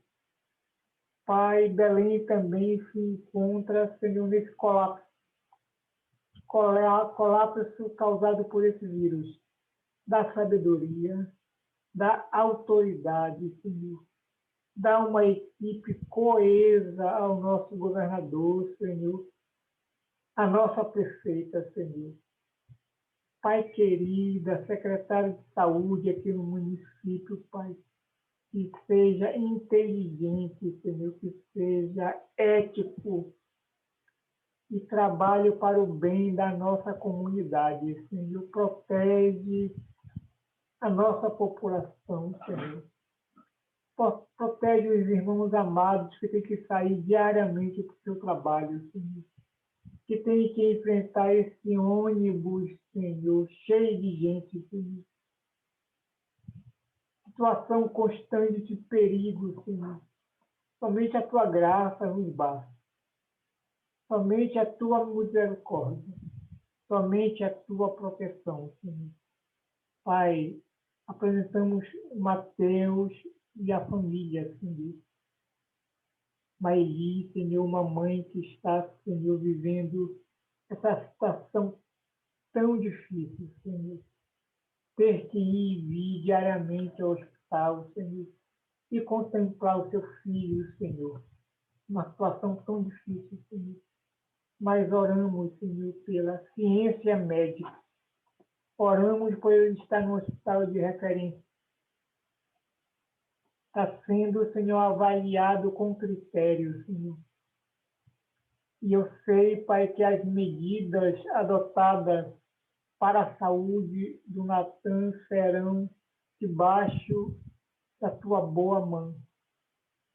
[SPEAKER 10] Pai, Belém também se encontra, Senhor, nesse colapso causado por esse vírus. Da sabedoria, da autoridade, Senhor. Dá uma equipe coesa ao nosso governador, Senhor, a nossa prefeita, Senhor. Pai querida, secretário de saúde aqui no município, Pai, que seja inteligente, Senhor, que seja ético e trabalhe para o bem da nossa comunidade, Senhor. Protege a nossa população, Senhor. Protege os irmãos amados que têm que sair diariamente para o seu trabalho, Senhor, que tem que enfrentar esse ônibus, Senhor, cheio de gente, Senhor. Situação constante de perigo, Senhor. Somente a tua graça nos basta. Somente a tua misericórdia. Somente a tua proteção, Senhor. Pai, apresentamos o Mateus e a família, Senhor. Maeli, Senhor, uma mãe que está, Senhor, vivendo essa situação tão difícil, Senhor. Ter que ir e vir diariamente ao hospital, Senhor, e contemplar o seu filho, Senhor. Uma situação tão difícil, Senhor. Mas oramos, Senhor, pela ciência médica. Oramos por ele estar no hospital de referência. Está sendo, Senhor, avaliado com critérios, Senhor. E eu sei, Pai, que as medidas adotadas para a saúde do Natan serão debaixo da tua boa mão.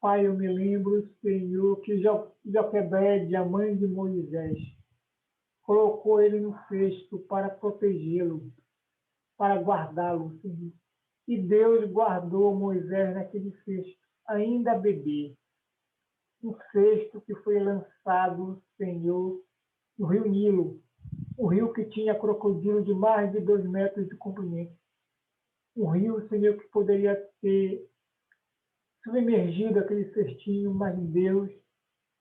[SPEAKER 10] Pai, eu me lembro, Senhor, que Joquebede, a mãe de Moisés, colocou ele no cesto para protegê-lo, para guardá-lo, Senhor. E Deus guardou Moisés naquele cesto, ainda bebê. Um cesto que foi lançado, Senhor, no rio Nilo, um rio que tinha crocodilo de mais de 2 metros de comprimento. Um rio, Senhor, que poderia ter submergido aquele cestinho, mas Deus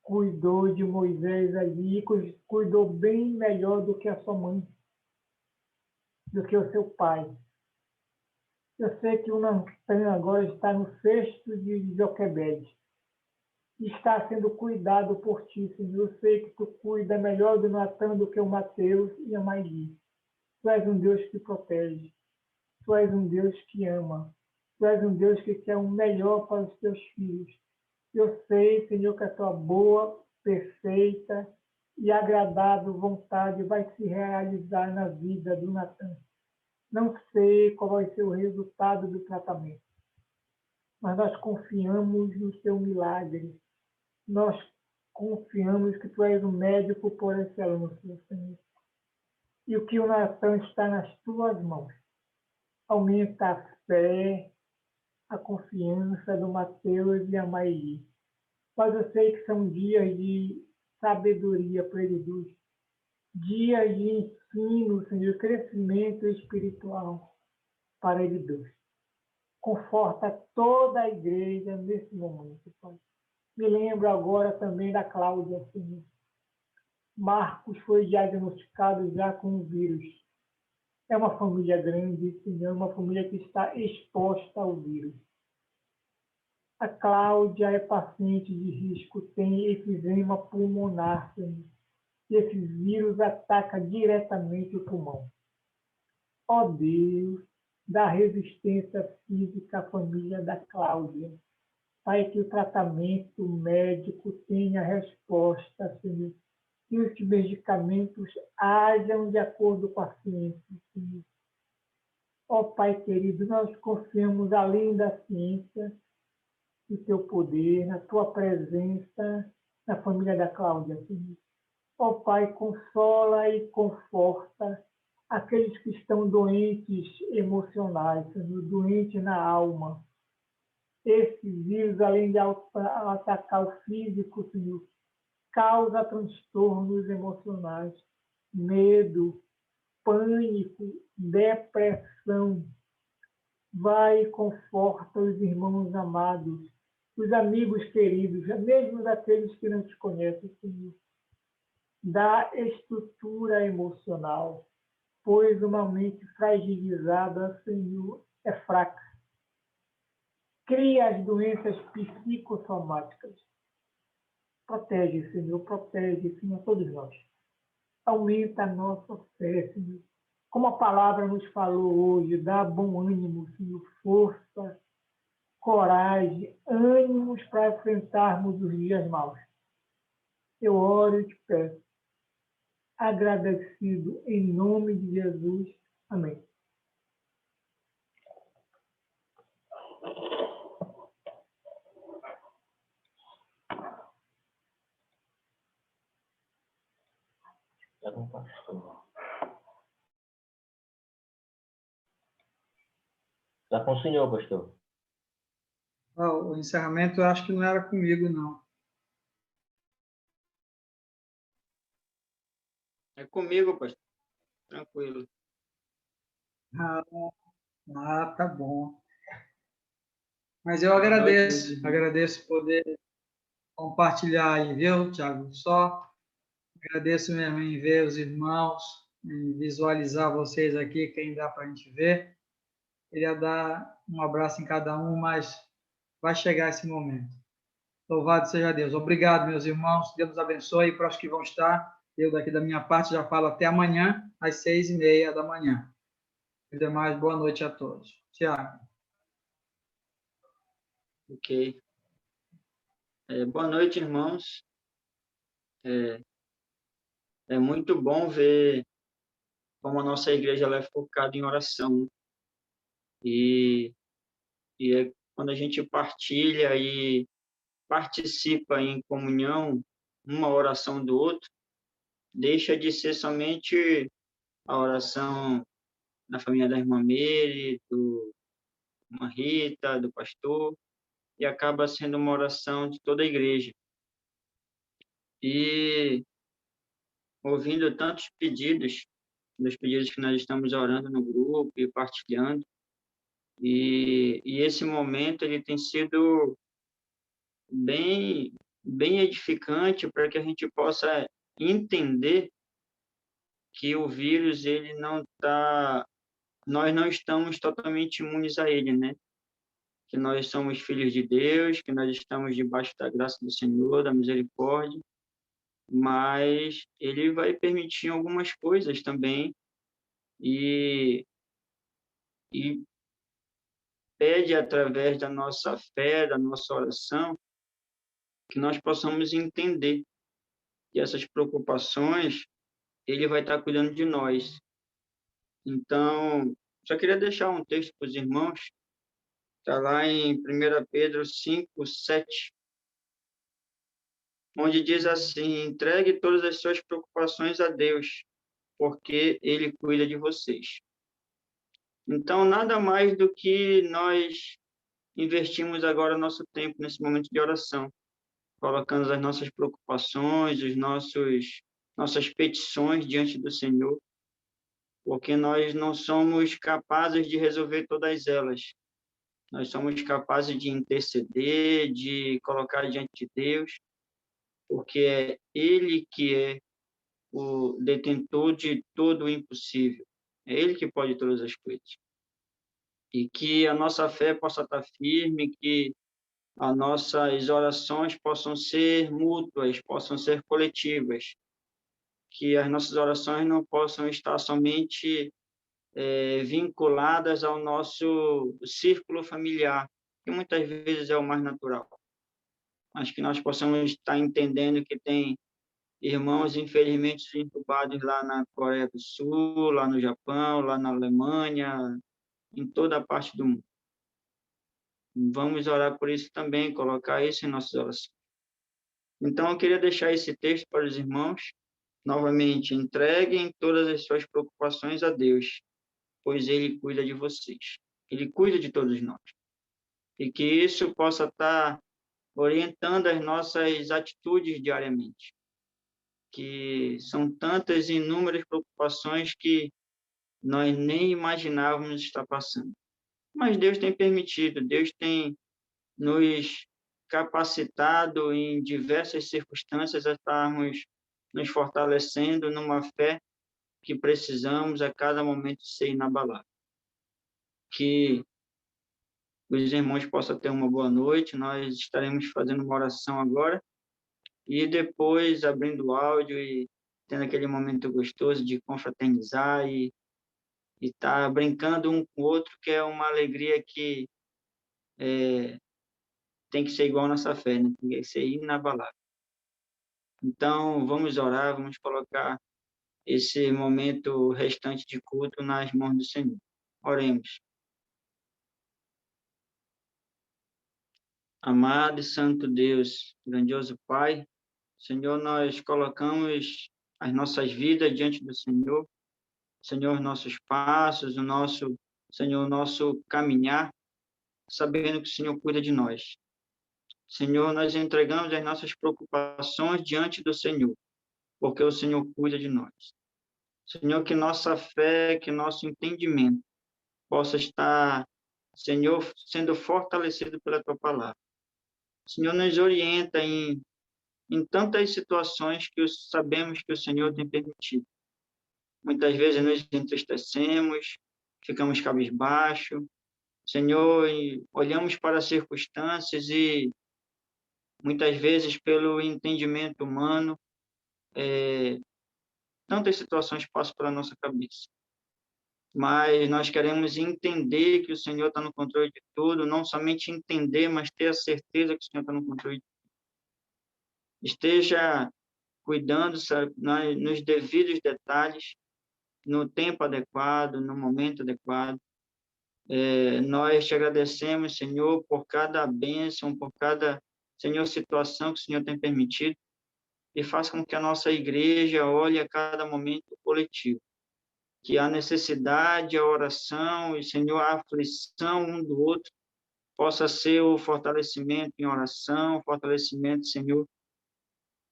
[SPEAKER 10] cuidou de Moisés ali, cuidou bem melhor do que a sua mãe, do que o seu pai. Eu sei que o Natan agora está no cesto de Joquebede. Está sendo cuidado por ti, Senhor. Eu sei que tu cuida melhor do Natan do que o Mateus e a Maili. Tu és um Deus que protege. Tu és um Deus que ama. Tu és um Deus que quer o melhor para os teus filhos. Eu sei, Senhor, que a tua boa, perfeita e agradável vontade vai se realizar na vida do Natan. Não sei qual vai ser o resultado do tratamento, mas nós confiamos no teu milagre. Nós confiamos que tu és o médico por excelência, Senhor. E o que o Natan está nas tuas mãos. Aumenta a fé, a confiança do Mateus e a Maili. Mas eu sei que são dias de sabedoria para eles dois. Dias de ensino, Senhor, crescimento espiritual para eles dois. Conforta toda a igreja nesse momento, Pai. Me lembro agora também da Cláudia, Senhor. Marcos foi diagnosticado já com o vírus. É uma família grande, Senhor, uma família que está exposta ao vírus. A Cláudia é paciente de risco, tem efizema pulmonar, Senhor. E esse vírus ataca diretamente o pulmão. Ó Deus, dá resistência física à família da Cláudia. Pai, que o tratamento médico tenha resposta, Senhor. Que os medicamentos hajam de acordo com a ciência, Senhor. Ó Pai querido, nós confiamos além da ciência, no teu poder, na tua presença, na família da Cláudia, Senhor. Ó Pai, consola e conforta aqueles que estão doentes emocionais, Senhor, doentes na alma. Esse vírus, além de atacar o físico, Senhor, causa transtornos emocionais, medo, pânico, depressão. Vai e conforta os irmãos amados, os amigos queridos, mesmo daqueles que não te conhecem, Senhor. Dá estrutura emocional, pois uma mente fragilizada, Senhor, é fraca. Cria as doenças psicossomáticas. Protege, Senhor, todos nós. Aumenta a nossa fé, Senhor. Como a palavra nos falou hoje, dá bom ânimo, Senhor, força, coragem, ânimos para enfrentarmos os dias maus. Eu oro e te peço, agradecido em nome de Jesus. Amém.
[SPEAKER 9] Está com o senhor, pastor.
[SPEAKER 3] O encerramento eu acho que não era comigo, não.
[SPEAKER 1] É comigo, pastor. Tranquilo.
[SPEAKER 3] Tá bom. Mas eu agradeço poder compartilhar aí, viu, Tiago? Só agradeço mesmo em ver os irmãos, em visualizar vocês aqui, quem dá para a gente ver. Queria dar um abraço em cada um, mas vai chegar esse momento. Louvado seja Deus. Obrigado, meus irmãos. Deus abençoe para os que vão estar. Eu, daqui da minha parte, já falo até amanhã, às 6h30 da manhã. E demais, boa noite a todos. Tiago.
[SPEAKER 11] Ok. Boa noite, irmãos. É muito bom ver como a nossa igreja ela é focada em oração. E quando a gente partilha e participa em comunhão, uma oração do outro, deixa de ser somente a oração da família da irmã Meire, do irmã Rita, do pastor, e acaba sendo uma oração de toda a igreja. E ouvindo tantos pedidos, dos pedidos que nós estamos orando no grupo e partilhando, E esse momento ele tem sido bem, bem edificante para que a gente possa entender que o vírus, ele não tá, nós não estamos totalmente imunes a ele, né? Que nós somos filhos de Deus, que nós estamos debaixo da graça do Senhor, da misericórdia, mas ele vai permitir algumas coisas também e, e pede através da nossa fé, da nossa oração, que nós possamos entender que essas preocupações, ele vai estar cuidando de nós. Então, só queria deixar um texto para os irmãos, está lá em 1 Pedro 5, 7, onde diz assim: entregue todas as suas preocupações a Deus, porque Ele cuida de vocês. Então, nada mais do que nós investimos agora nosso tempo nesse momento de oração, colocando as nossas preocupações, nossas petições diante do Senhor, porque nós não somos capazes de resolver todas elas. Nós somos capazes de interceder, de colocar diante de Deus, porque é Ele que é o detentor de todo o impossível. É Ele que pode todas as coisas. E que a nossa fé possa estar firme, que as nossas orações possam ser mútuas, possam ser coletivas, que as nossas orações não possam estar somente vinculadas ao nosso círculo familiar, que muitas vezes é o mais natural, mas que nós possamos estar entendendo que tem irmãos, infelizmente, entubados lá na Coreia do Sul, lá no Japão, lá na Alemanha, em toda a parte do mundo. Vamos orar por isso também, colocar isso em nossas orações. Então, eu queria deixar esse texto para os irmãos. Novamente, entreguem todas as suas preocupações a Deus, pois Ele cuida de vocês. Ele cuida de todos nós. E que isso possa estar orientando as nossas atitudes diariamente. Que são tantas e inúmeras preocupações que nós nem imaginávamos estar passando. Mas Deus tem permitido, Deus tem nos capacitado em diversas circunstâncias a estarmos nos fortalecendo numa fé que precisamos a cada momento ser inabalável. Que os irmãos possam ter uma boa noite, nós estaremos fazendo uma oração agora, e depois abrindo o áudio e tendo aquele momento gostoso de confraternizar e estar brincando um com o outro, que é uma alegria que tem que ser igual a nossa fé, né? Tem que ser inabalável. Então, vamos orar, vamos colocar esse momento restante de culto nas mãos do Senhor. Oremos. Amado e santo Deus, grandioso Pai, Senhor, nós colocamos as nossas vidas diante do Senhor, Senhor, nossos passos, Senhor, nosso caminhar, sabendo que o Senhor cuida de nós. Senhor, nós entregamos as nossas preocupações diante do Senhor, porque o Senhor cuida de nós. Senhor, que nossa fé, que nosso entendimento possa estar, Senhor, sendo fortalecido pela Tua palavra. Senhor, nos orienta em tantas situações que sabemos que o Senhor tem permitido. Muitas vezes nos entristecemos, ficamos cabisbaixo, Senhor, e olhamos para as circunstâncias e muitas vezes pelo entendimento humano, tantas situações passam pela nossa cabeça. Mas nós queremos entender que o Senhor está no controle de tudo, não somente entender, mas ter a certeza que o Senhor está no controle de tudo. Esteja cuidando, sabe, nos devidos detalhes, no tempo adequado, no momento adequado. Nós te agradecemos, Senhor, por cada bênção, por cada, Senhor, situação que o Senhor tem permitido, e faça com que a nossa igreja olhe a cada momento coletivo, que a necessidade, a oração e, Senhor, a aflição um do outro possa ser o fortalecimento em oração, o fortalecimento, Senhor,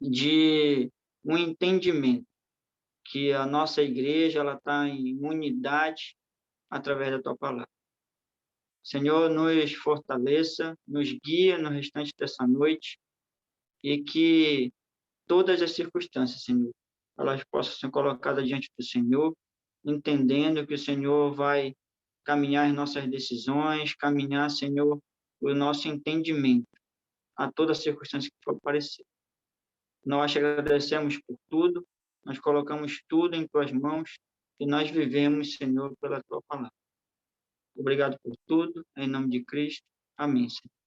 [SPEAKER 11] de um entendimento que a nossa igreja ela está em unidade através da Tua palavra. Senhor, nos fortaleça, nos guia no restante dessa noite e que todas as circunstâncias, Senhor, elas possam ser colocadas diante do Senhor, entendendo que o Senhor vai caminhar as nossas decisões, caminhar, Senhor, o nosso entendimento a toda circunstância que for aparecer. Nós te agradecemos por tudo, nós colocamos tudo em tuas mãos e nós vivemos, Senhor, pela tua palavra. Obrigado por tudo, em nome de Cristo. Amém, Senhor.